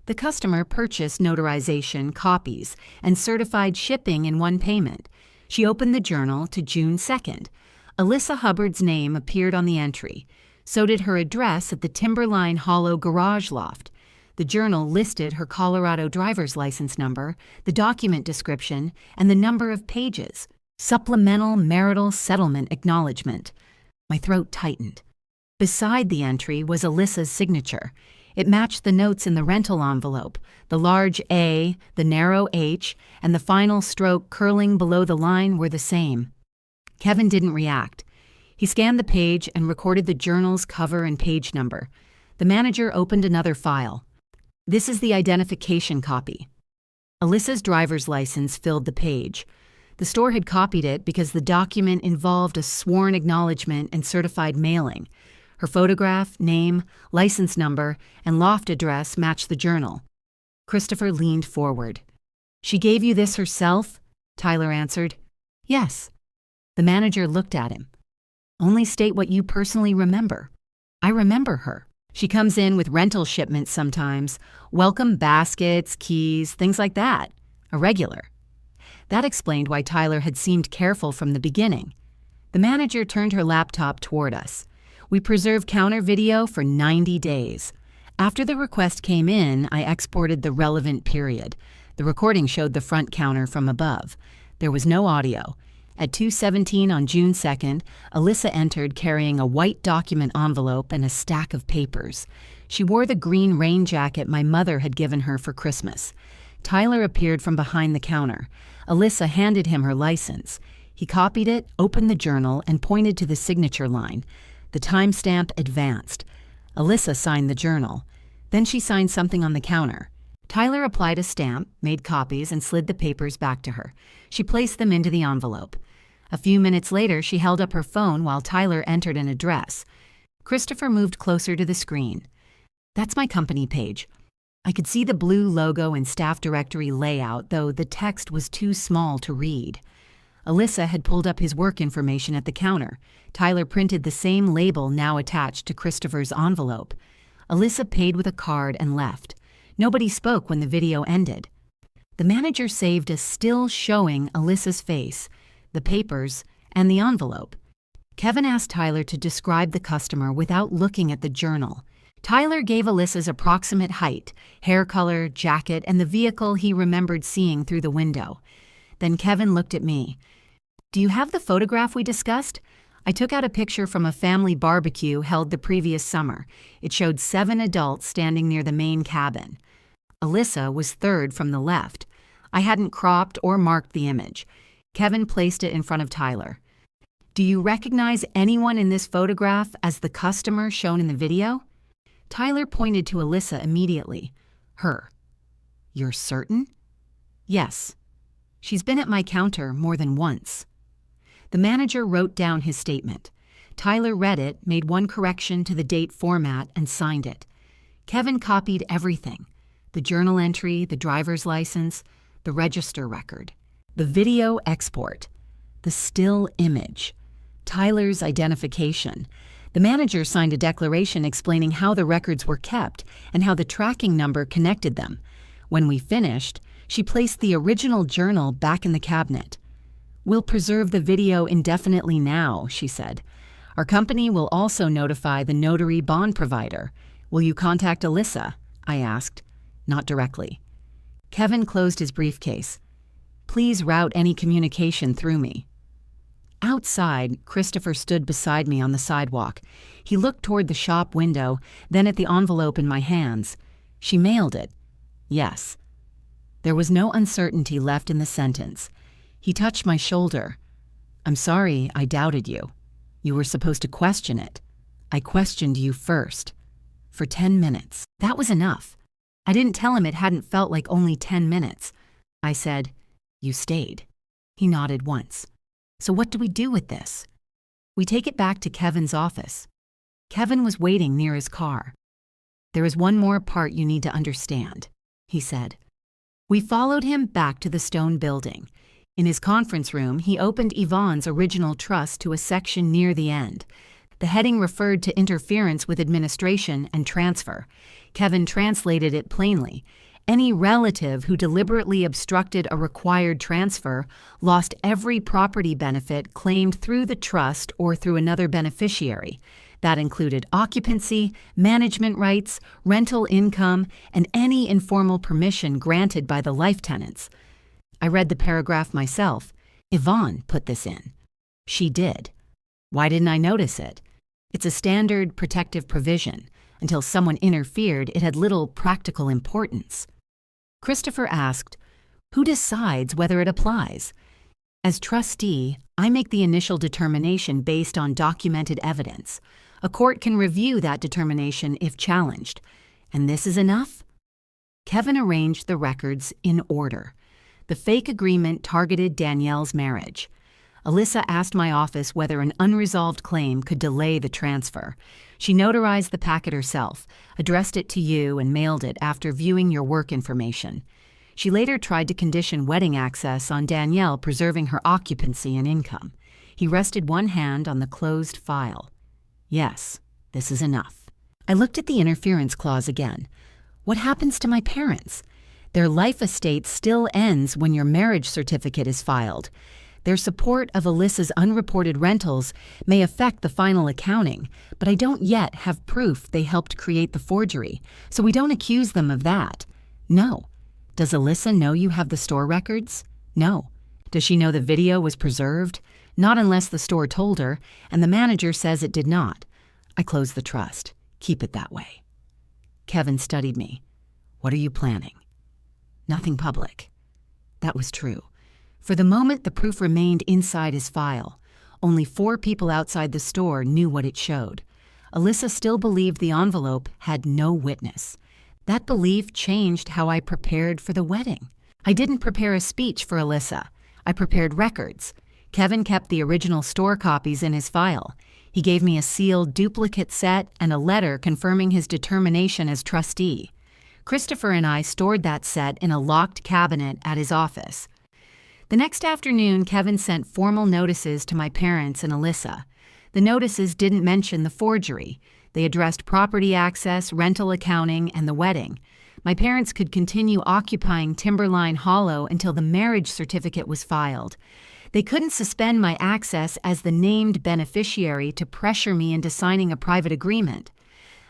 "The customer purchased notarization, copies, and certified shipping in one payment." She opened the journal to June 2nd. Alyssa Hubbard's name appeared on the entry. So did her address at the Timberline Hollow garage loft. The journal listed her Colorado driver's license number, the document description, and the number of pages. Supplemental marital settlement acknowledgement. My throat tightened. Beside the entry was Alyssa's signature. It matched the notes in the rental envelope, the large A, the narrow H, and the final stroke curling below the line were the same. Kevin didn't react. He scanned the page and recorded the journal's cover and page number. The manager opened another file. "This is the identification copy." Alyssa's driver's license filled the page. The store had copied it because the document involved a sworn acknowledgement and certified mailing. Her photograph, name, license number, and loft address matched the journal. Christopher leaned forward. "She gave you this herself?" Tyler answered. "Yes." The manager looked at him. Only state what you personally remember. I remember her. She comes in with rental shipments sometimes, welcome baskets, keys, things like that. A regular. That explained why Tyler had seemed careful from the beginning. The manager turned her laptop toward us. We preserved counter video for 90 days. After the request came in, I exported the relevant period. The recording showed the front counter from above. There was no audio. At 2:17 on June 2nd, Alyssa entered carrying a white document envelope and a stack of papers. She wore the green rain jacket my mother had given her for Christmas. Tyler appeared from behind the counter. Alyssa handed him her license. He copied it, opened the journal, and pointed to the signature line. The timestamp advanced. Alyssa signed the journal. Then she signed something on the counter. Tyler applied a stamp, made copies, and slid the papers back to her. She placed them into the envelope. A few minutes later, she held up her phone while Tyler entered an address. Christopher moved closer to the screen. That's my company page. I could see the blue logo and staff directory layout, though the text was too small to read. Alyssa had pulled up his work information at the counter. Tyler printed the same label now attached to Christopher's envelope. Alyssa paid with a card and left. Nobody spoke when the video ended. The manager saved a still showing Alyssa's face, the papers, and the envelope. Kevin asked Tyler to describe the customer without looking at the journal. Tyler gave Alyssa's approximate height, hair color, jacket, and the vehicle he remembered seeing through the window. Then Kevin looked at me. Do you have the photograph we discussed? I took out a picture from a family barbecue held the previous summer. It showed 7 adults standing near the main cabin. Alyssa was third from the left. I hadn't cropped or marked the image. Kevin placed it in front of Tyler. Do you recognize anyone in this photograph as the customer shown in the video? Tyler pointed to Alyssa immediately. Her. You're certain? Yes. She's been at my counter more than once. The manager wrote down his statement. Tyler read it, made one correction to the date format, and signed it. Kevin copied everything. The journal entry, the driver's license, the register record, the video export, the still image, Tyler's identification. The manager signed a declaration explaining how the records were kept and how the tracking number connected them. When we finished, she placed the original journal back in the cabinet. We'll preserve the video indefinitely now, she said. Our company will also notify the notary bond provider. Will you contact Alyssa? I asked. Not directly. Kevin closed his briefcase. Please route any communication through me. Outside, Christopher stood beside me on the sidewalk. He looked toward the shop window, then at the envelope in my hands. She mailed it. Yes. There was no uncertainty left in the sentence. He touched my shoulder. I'm sorry I doubted you. You were supposed to question it. I questioned you first. For 10 minutes. That was enough. I didn't tell him it hadn't felt like only 10 minutes. I said, You stayed. He nodded once. So what do we do with this? We take it back to Kevin's office. Kevin was waiting near his car. There is one more part you need to understand, he said. We followed him back to the stone building. In his conference room, he opened Yvonne's original trust to a section near the end. The heading referred to interference with administration and transfer. Kevin translated it plainly. Any relative who deliberately obstructed a required transfer lost every property benefit claimed through the trust or through another beneficiary. That included occupancy, management rights, rental income, and any informal permission granted by the life tenants. I read the paragraph myself. Yvonne put this in. She did. Why didn't I notice it? It's a standard protective provision. Until someone interfered, it had little practical importance. Christopher asked, Who decides whether it applies? As trustee, I make the initial determination based on documented evidence. A court can review that determination if challenged. And this is enough? Kevin arranged the records in order. The fake agreement targeted Danielle's marriage. Alyssa asked my office whether an unresolved claim could delay the transfer. She notarized the packet herself, addressed it to you, and mailed it after viewing your work information. She later tried to condition wedding access on Danielle preserving her occupancy and income. He rested one hand on the closed file. Yes, this is enough. I looked at the interference clause again. What happens to my parents? Their life estate still ends when your marriage certificate is filed. Their support of Alyssa's unreported rentals may affect the final accounting, but I don't yet have proof they helped create the forgery, so we don't accuse them of that. No. Does Alyssa know you have the store records? No. Does she know the video was preserved? Not unless the store told her, and the manager says it did not. I close the trust. Keep it that way. Kevin studied me. What are you planning? Nothing public. That was true. For the moment, the proof remained inside his file. Only 4 people outside the store knew what it showed. Alyssa still believed the envelope had no witness. That belief changed how I prepared for the wedding. I didn't prepare a speech for Alyssa. I prepared records. Kevin kept the original store copies in his file. He gave me a sealed duplicate set and a letter confirming his determination as trustee. Christopher and I stored that set in a locked cabinet at his office. The next afternoon, Kevin sent formal notices to my parents and Alyssa. The notices didn't mention the forgery. They addressed property access, rental accounting, and the wedding. My parents could continue occupying Timberline Hollow until the marriage certificate was filed. They couldn't suspend my access as the named beneficiary to pressure me into signing a private agreement.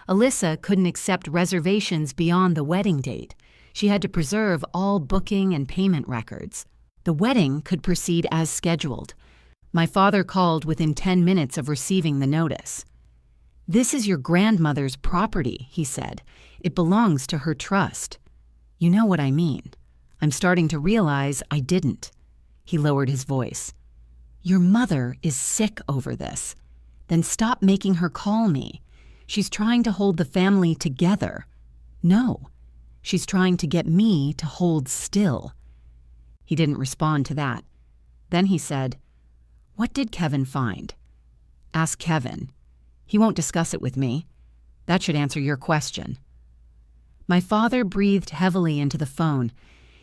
Alyssa couldn't accept reservations beyond the wedding date. She had to preserve all booking and payment records. The wedding could proceed as scheduled. My father called within 10 minutes of receiving the notice. "This is your grandmother's property," he said. "It belongs to her trust." You know what I mean. I'm starting to realize I didn't. He lowered his voice. "Your mother is sick over this. Then stop making her call me. She's trying to hold the family together. No, she's trying to get me to hold still." He didn't respond to that. Then he said, "What did Kevin find?" "Ask Kevin. He won't discuss it with me. That should answer your question." My father breathed heavily into the phone.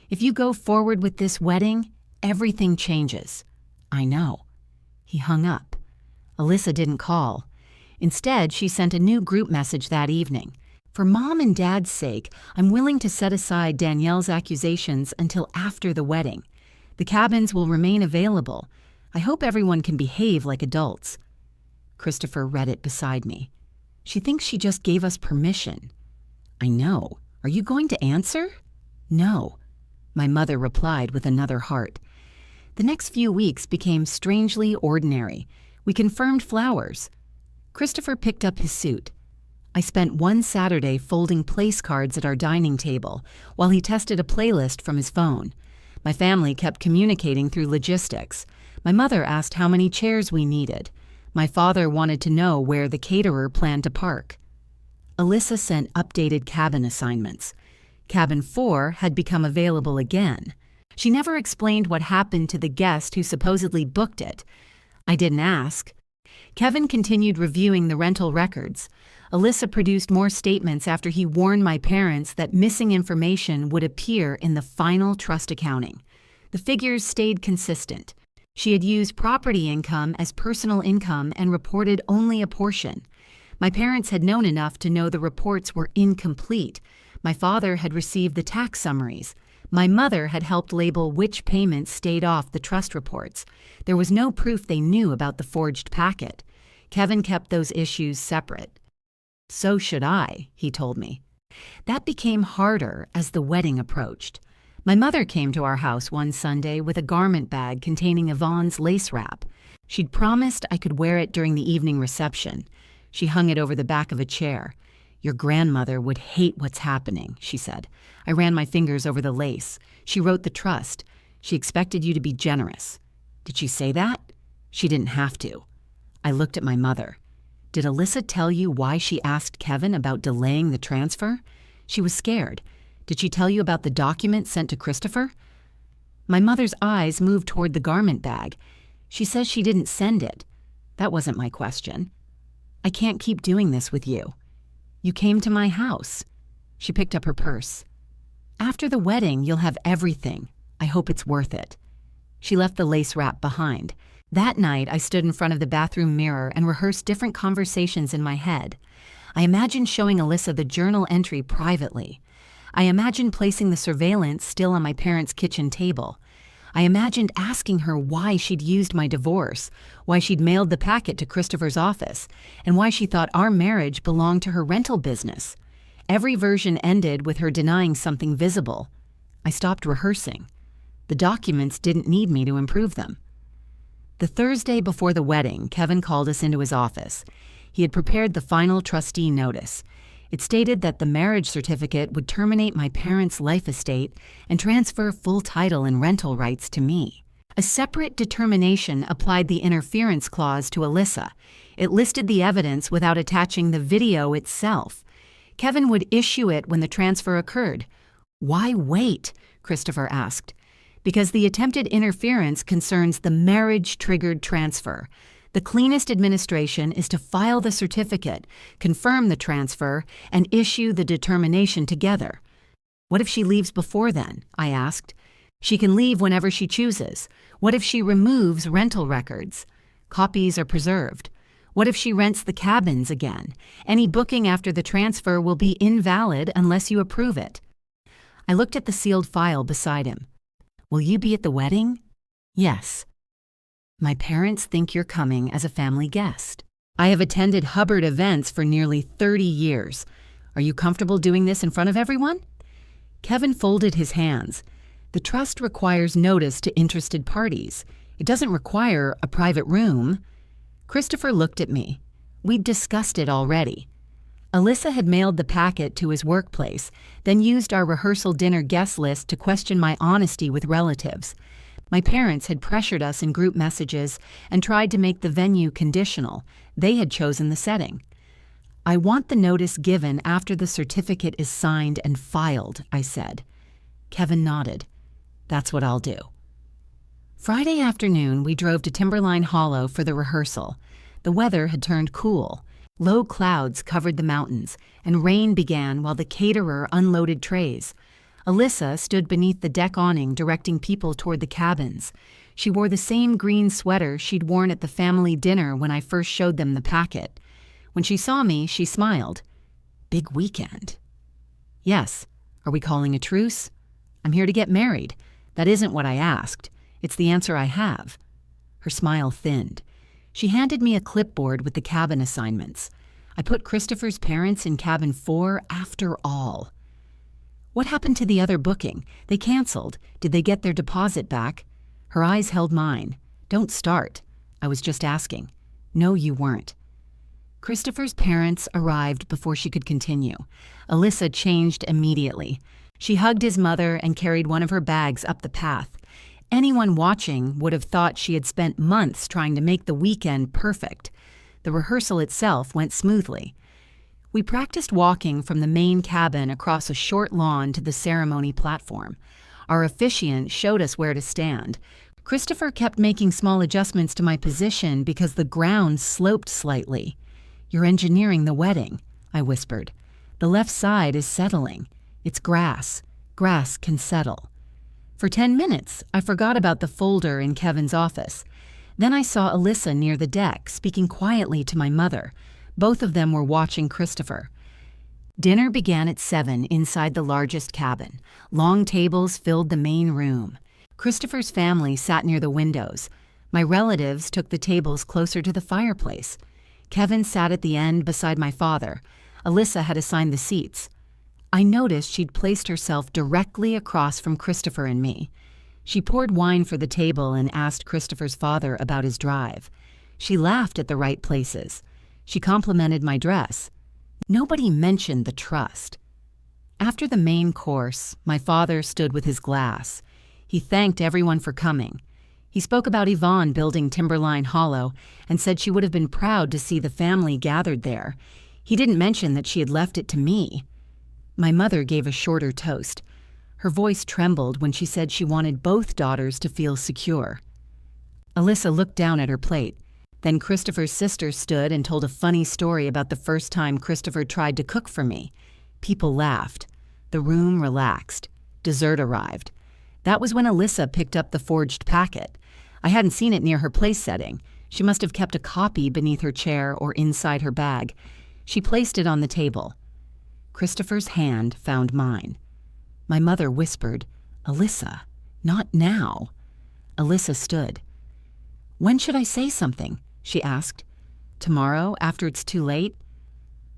"If you go forward with this wedding, everything changes." "I know." He hung up. Alyssa didn't call. Instead, she sent a new group message that evening. "For Mom and Dad's sake, I'm willing to set aside Danielle's accusations until after the wedding. The cabins will remain available. I hope everyone can behave like adults." Christopher read it beside me. "She thinks she just gave us permission." "I know. Are you going to answer?" "No." My mother replied with another heart. The next few weeks became strangely ordinary. We confirmed flowers. Christopher picked up his suit. I spent one Saturday folding place cards at our dining table while he tested a playlist from his phone. My family kept communicating through logistics. My mother asked how many chairs we needed. My father wanted to know where the caterer planned to park. Alyssa sent updated cabin assignments. Cabin 4 had become available again. She never explained what happened to the guest who supposedly booked it. I didn't ask. Kevin continued reviewing the rental records. Alyssa produced more statements after he warned my parents that missing information would appear in the final trust accounting. The figures stayed consistent. She had used property income as personal income and reported only a portion. My parents had known enough to know the reports were incomplete. My father had received the tax summaries. My mother had helped label which payments stayed off the trust reports. There was no proof they knew about the forged packet. Kevin kept those issues separate. "So should I," he told me. That became harder as the wedding approached. My mother came to our house one Sunday with a garment bag containing Yvonne's lace wrap. She'd promised I could wear it during the evening reception. She hung it over the back of a chair. "Your grandmother would hate what's happening," she said. I ran my fingers over the lace. "She wrote the trust. She expected you to be generous." "Did she say that?" "She didn't have to." I looked at my mother. "Did Alyssa tell you why she asked Kevin about delaying the transfer?" "She was scared." "Did she tell you about the document sent to Christopher?" My mother's eyes moved toward the garment bag. "She says she didn't send it." "That wasn't my question." "I can't keep doing this with you." "You came to my house." She picked up her purse. "After the wedding, you'll have everything. I hope it's worth it." She left the lace wrap behind. That night, I stood in front of the bathroom mirror and rehearsed different conversations in my head. I imagined showing Alyssa the journal entry privately. I imagined placing the surveillance still on my parents' kitchen table. I imagined asking her why she'd used my divorce, why she'd mailed the packet to Christopher's office, and why she thought our marriage belonged to her rental business. Every version ended with her denying something visible. I stopped rehearsing. The documents didn't need me to improve them. The Thursday before the wedding, Kevin called us into his office. He had prepared the final trustee notice. It stated that the marriage certificate would terminate my parents' life estate and transfer full title and rental rights to me. A separate determination applied the interference clause to Alyssa. It listed the evidence without attaching the video itself. Kevin would issue it when the transfer occurred. Why wait? Christopher asked. Because the attempted interference concerns the marriage-triggered transfer. The cleanest administration is to file the certificate, confirm the transfer, and issue the determination together. What if she leaves before then? I asked. She can leave whenever she chooses. What if she removes rental records? Copies are preserved. What if she rents the cabins again? Any booking after the transfer will be invalid unless you approve it. I looked at the sealed file beside him. Will you be at the wedding? Yes. My parents think you're coming as a family guest. I have attended Hubbard events for nearly 30 years. Are you comfortable doing this in front of everyone? Kevin folded his hands. The trust requires notice to interested parties. It doesn't require a private room. Christopher looked at me. We'd discussed it already. Alyssa had mailed the packet to his workplace, then used our rehearsal dinner guest list to question my honesty with relatives. My parents had pressured us in group messages and tried to make the venue conditional. They had chosen the setting. I want the notice given after the certificate is signed and filed, I said. Kevin nodded. That's what I'll do. Friday afternoon, we drove to Timberline Hollow for the rehearsal. The weather had turned cool. Low clouds covered the mountains, and rain began while the caterer unloaded trays. Alyssa stood beneath the deck awning directing people toward the cabins. She wore the same green sweater she'd worn at the family dinner when I first showed them the packet. When she saw me, she smiled. Big weekend. Yes. Are we calling a truce? I'm here to get married. That isn't what I asked. It's the answer I have. Her smile thinned. She handed me a clipboard with the cabin assignments. I put Christopher's parents in cabin 4 after all. What happened to the other booking? They canceled. Did they get their deposit back? Her eyes held mine. Don't start. I was just asking. No, you weren't. Christopher's parents arrived before she could continue. Alyssa changed immediately. She hugged his mother and carried one of her bags up the path. Anyone watching would have thought she had spent months trying to make the weekend perfect. The rehearsal itself went smoothly. We practiced walking from the main cabin across a short lawn to the ceremony platform. Our officiant showed us where to stand. Christopher kept making small adjustments to my position because the ground sloped slightly. You're engineering the wedding, I whispered. The left side is settling. It's grass. Grass can settle. For 10 minutes, I forgot about the folder in Kevin's office. Then I saw Alyssa near the deck, speaking quietly to my mother. Both of them were watching Christopher. Dinner began at 7 inside the largest cabin. Long tables filled the main room. Christopher's family sat near the windows. My relatives took the tables closer to the fireplace. Kevin sat at the end beside my father. Alyssa had assigned the seats. I noticed she'd placed herself directly across from Christopher and me. She poured wine for the table and asked Christopher's father about his drive. She laughed at the right places. She complimented my dress. Nobody mentioned the trust. After the main course, my father stood with his glass. He thanked everyone for coming. He spoke about Yvonne building Timberline Hollow and said she would have been proud to see the family gathered there. He didn't mention that she had left it to me. My mother gave a shorter toast. Her voice trembled when she said she wanted both daughters to feel secure. Alyssa looked down at her plate. Then Christopher's sister stood and told a funny story about the first time Christopher tried to cook for me. People laughed. The room relaxed. Dessert arrived. That was when Alyssa picked up the forged packet. I hadn't seen it near her place setting. She must have kept a copy beneath her chair or inside her bag. She placed it on the table. Christopher's hand found mine. My mother whispered, "Alyssa, not now." Alyssa stood. "When should I say something?" she asked. "Tomorrow, after it's too late?"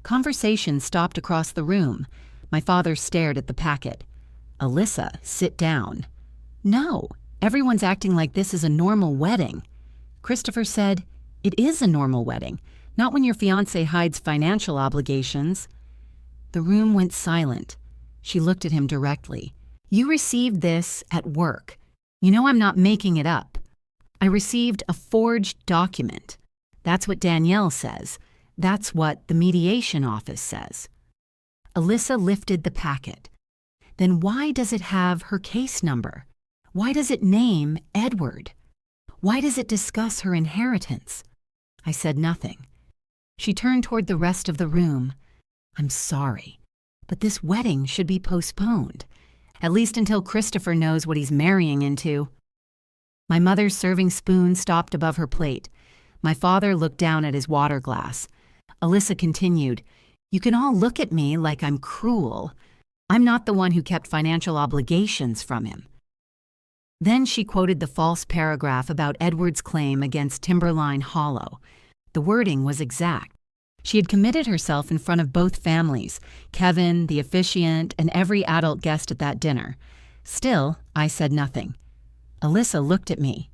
Conversation stopped across the room. My father stared at the packet. "Alyssa, sit down." "No, everyone's acting like this is a normal wedding." Christopher said, "It is a normal wedding, not when your fiancé hides financial obligations." The room went silent. She looked at him directly. "You received this at work. You know I'm not making it up. I received a forged document. That's what Danielle says. That's what the mediation office says." Alyssa lifted the packet. "Then why does it have her case number? Why does it name Edward? Why does it discuss her inheritance?" I said nothing. She turned toward the rest of the room. "I'm sorry, but this wedding should be postponed, at least until Christopher knows what he's marrying into." My mother's serving spoon stopped above her plate. My father looked down at his water glass. Alyssa continued, "You can all look at me like I'm cruel. I'm not the one who kept financial obligations from him." Then she quoted the false paragraph about Edward's claim against Timberline Hollow. The wording was exact. She had committed herself in front of both families, Kevin, the officiant, and every adult guest at that dinner. Still, I said nothing. Alyssa looked at me.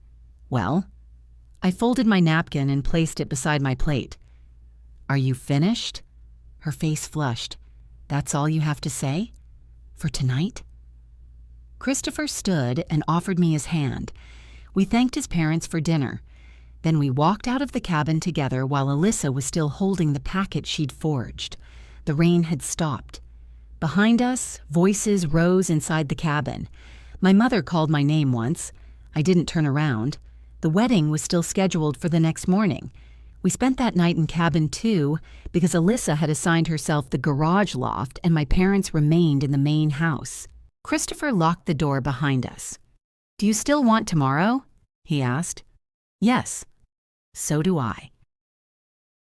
"Well?" I folded my napkin and placed it beside my plate. "Are you finished?" Her face flushed. "That's all you have to say? For tonight?" Christopher stood and offered me his hand. We thanked his parents for dinner. Then we walked out of the cabin together while Alyssa was still holding the packet she'd forged. The rain had stopped. Behind us, voices rose inside the cabin. My mother called my name once. I didn't turn around. The wedding was still scheduled for the next morning. We spent that night in cabin 2 because Alyssa had assigned herself the garage loft and my parents remained in the main house. Christopher locked the door behind us. "Do you still want tomorrow?" he asked. "Yes." "So do I."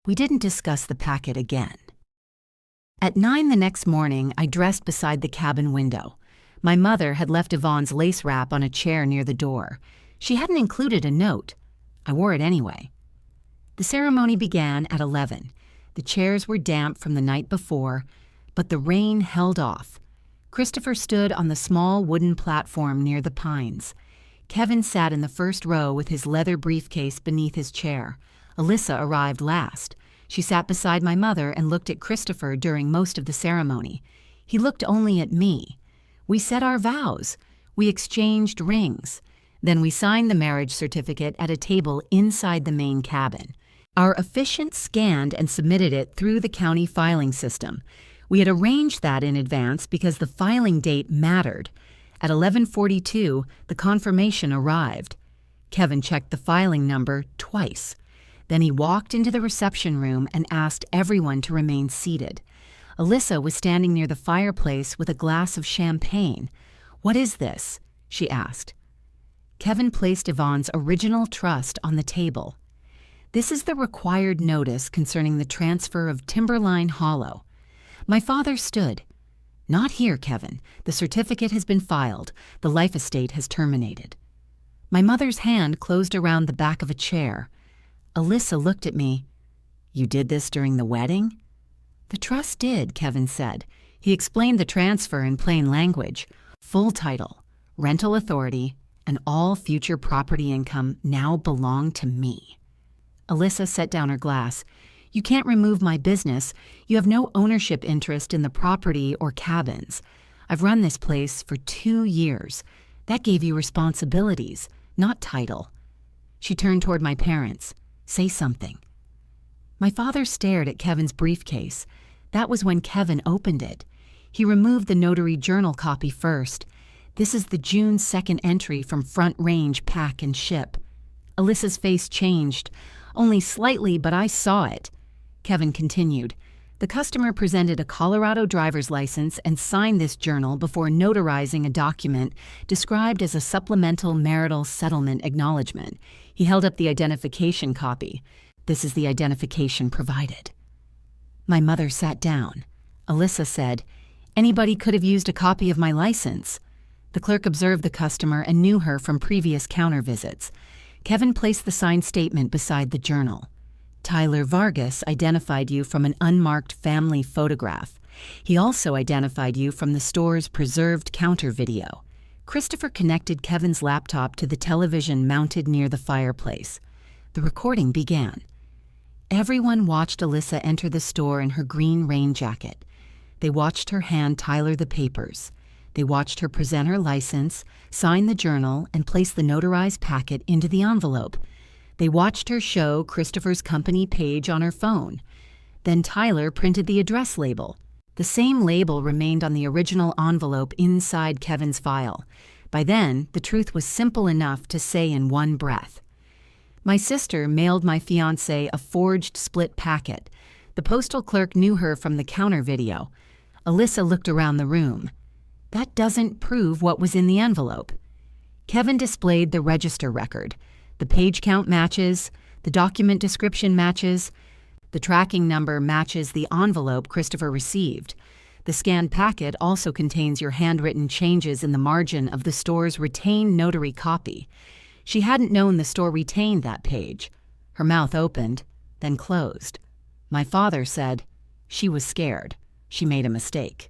We didn't discuss the packet again. At 9 the next morning, I dressed beside the cabin window. My mother had left Yvonne's lace wrap on a chair near the door. She hadn't included a note. I wore it anyway. The ceremony began at 11. The chairs were damp from the night before, but the rain held off. Christopher stood on the small wooden platform near the pines. Kevin sat in the first row with his leather briefcase beneath his chair. Alyssa arrived last. She sat beside my mother and looked at Christopher during most of the ceremony. He looked only at me. We said our vows. We exchanged rings. Then we signed the marriage certificate at a table inside the main cabin. Our officiant scanned and submitted it through the county filing system. We had arranged that in advance because the filing date mattered. At 11:42, the confirmation arrived. Kevin checked the filing number twice. Then he walked into the reception room and asked everyone to remain seated. Alyssa was standing near the fireplace with a glass of champagne. "What is this?" she asked. Kevin placed Yvonne's original trust on the table. "This is the required notice concerning the transfer of Timberline Hollow." My father stood. "Not here, Kevin. The certificate has been filed. The life estate has terminated." My mother's hand closed around the back of a chair. Alyssa looked at me. "You did this during the wedding?" "The trust did," Kevin said. He explained the transfer in plain language. Full title, rental authority, and all future property income now belong to me. Alyssa set down her glass. "You can't remove my business. You have no ownership interest in the property or cabins. I've run this place for 2 years. That gave you responsibilities, not title." She turned toward my parents. "Say something." My father stared at Kevin's briefcase. That was when Kevin opened it. He removed the notary journal copy first. "This is the June 2nd entry from Front Range Pack and Ship." Alyssa's face changed. "Only slightly, but I saw it." Kevin continued. The customer presented a Colorado driver's license and signed this journal before notarizing a document described as a supplemental marital settlement acknowledgement. He held up the identification copy. This is the identification provided. My mother sat down. Alyssa said, "Anybody could have used a copy of my license." The clerk observed the customer and knew her from previous counter visits. Kevin placed the signed statement beside the journal. "Tyler Vargas identified you from an unmarked family photograph. He also identified you from the store's preserved counter video." Christopher connected Kevin's laptop to the television mounted near the fireplace. The recording began. Everyone watched Alyssa enter the store in her green rain jacket. They watched her hand Tyler the papers. They watched her present her license, sign the journal, and place the notarized packet into the envelope. They watched her show Christopher's company page on her phone. Then Tyler printed the address label. The same label remained on the original envelope inside Kevin's file. By then, the truth was simple enough to say in one breath. My sister mailed my fiance a forged split packet. The postal clerk knew her from the counter video. Alyssa looked around the room. That doesn't prove what was in the envelope. Kevin displayed the register record. The page count matches, the document description matches, the tracking number matches the envelope Christopher received. The scanned packet also contains your handwritten changes in the margin of the store's retained notary copy. She hadn't known the store retained that page. Her mouth opened, then closed. My father said, "She was scared. She made a mistake."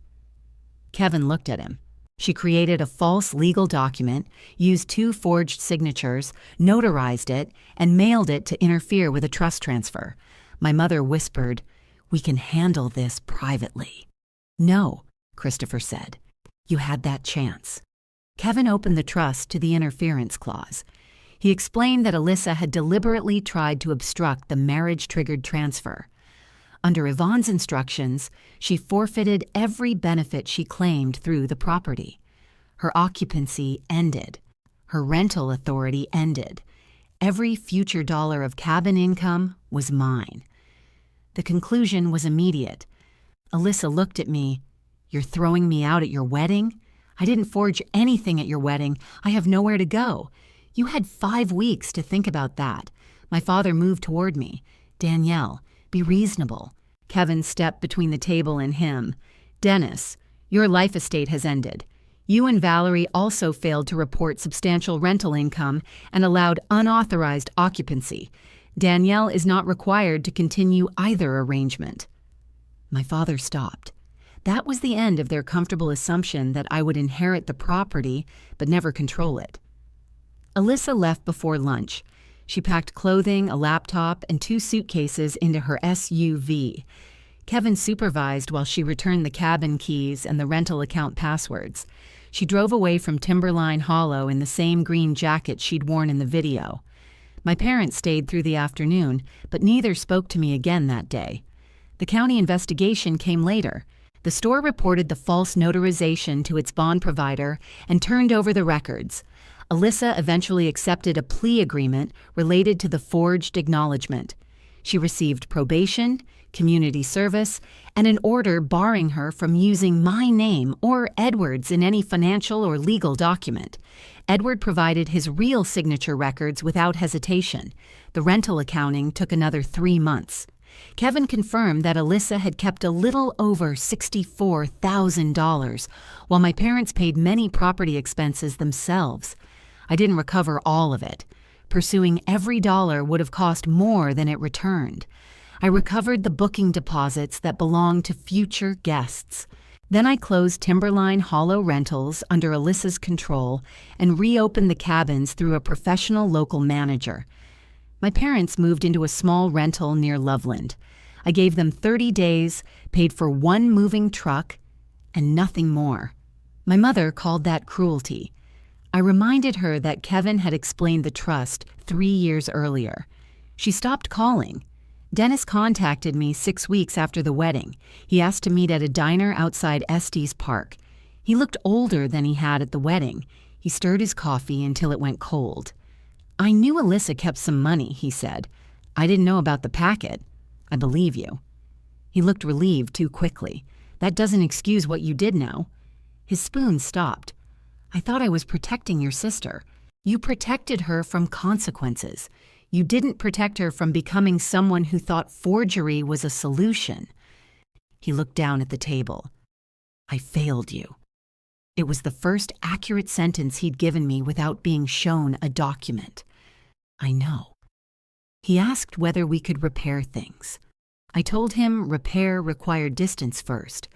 Kevin looked at him. She created a false legal document, used 2 forged signatures, notarized it, and mailed it to interfere with a trust transfer. My mother whispered, "We can handle this privately." "No," Christopher said. "You had that chance." Kevin opened the trust to the interference clause. He explained that Alyssa had deliberately tried to obstruct the marriage-triggered transfer. Under Yvonne's instructions, she forfeited every benefit she claimed through the property. Her occupancy ended. Her rental authority ended. Every future dollar of cabin income was mine. The conclusion was immediate. Alyssa looked at me. "You're throwing me out at your wedding? I didn't forge anything at your wedding. I have nowhere to go. You had 5 weeks to think about that." My father moved toward me. "Danielle, be reasonable." Kevin stepped between the table and him. "Dennis, your life estate has ended. You and Valerie also failed to report substantial rental income and allowed unauthorized occupancy. Danielle is not required to continue either arrangement." My father stopped. That was the end of their comfortable assumption that I would inherit the property but never control it. Alyssa left before lunch. She packed clothing, a laptop, and 2 suitcases into her SUV. Kevin supervised while she returned the cabin keys and the rental account passwords. She drove away from Timberline Hollow in the same green jacket she'd worn in the video. My parents stayed through the afternoon, but neither spoke to me again that day. The county investigation came later. The store reported the false notarization to its bond provider and turned over the records. Alyssa eventually accepted a plea agreement related to the forged acknowledgement. She received probation, community service, and an order barring her from using my name or Edward's in any financial or legal document. Edward provided his real signature records without hesitation. The rental accounting took another 3 months. Kevin confirmed that Alyssa had kept a little over $64,000, while my parents paid many property expenses themselves. I didn't recover all of it. Pursuing every dollar would have cost more than it returned. I recovered the booking deposits that belonged to future guests. Then I closed Timberline Hollow Rentals under Alyssa's control and reopened the cabins through a professional local manager. My parents moved into a small rental near Loveland. I gave them 30 days, paid for 1 moving truck, and nothing more. My mother called that cruelty. I reminded her that Kevin had explained the trust 3 years earlier. She stopped calling. Dennis contacted me 6 weeks after the wedding. He asked to meet at a diner outside Estes Park. He looked older than he had at the wedding. He stirred his coffee until it went cold. "I knew Alyssa kept some money," he said. "I didn't know about the packet. I believe you." He looked relieved too quickly. That doesn't excuse what you did know. His spoon stopped. I thought I was protecting your sister. You protected her from consequences. You didn't protect her from becoming someone who thought forgery was a solution. He looked down at the table. I failed you. It was the first accurate sentence he'd given me without being shown a document. I know. He asked whether we could repair things. I told him repair required distance first.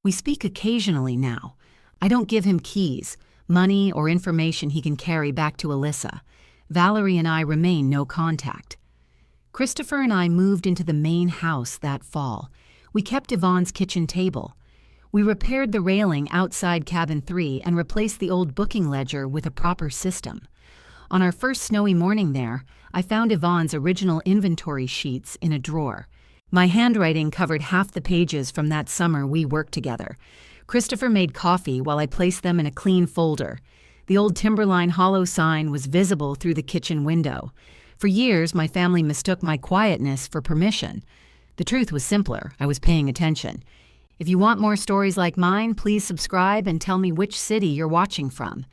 We speak occasionally now. I don't give him keys, money, or information he can carry back to Alyssa. Valerie and I remain no contact. Christopher and I moved into the main house that fall. We kept Yvonne's kitchen table. We repaired the railing outside cabin 3 and replaced the old booking ledger with a proper system. On our first snowy morning there, I found Yvonne's original inventory sheets in a drawer. My handwriting covered half the pages from that summer we worked together. Christopher made coffee while I placed them in a clean folder. The old Timberline Hollow sign was visible through the kitchen window. For years, my family mistook my quietness for permission. The truth was simpler. I was paying attention. If you want more stories like mine, please subscribe and tell me which city you're watching from.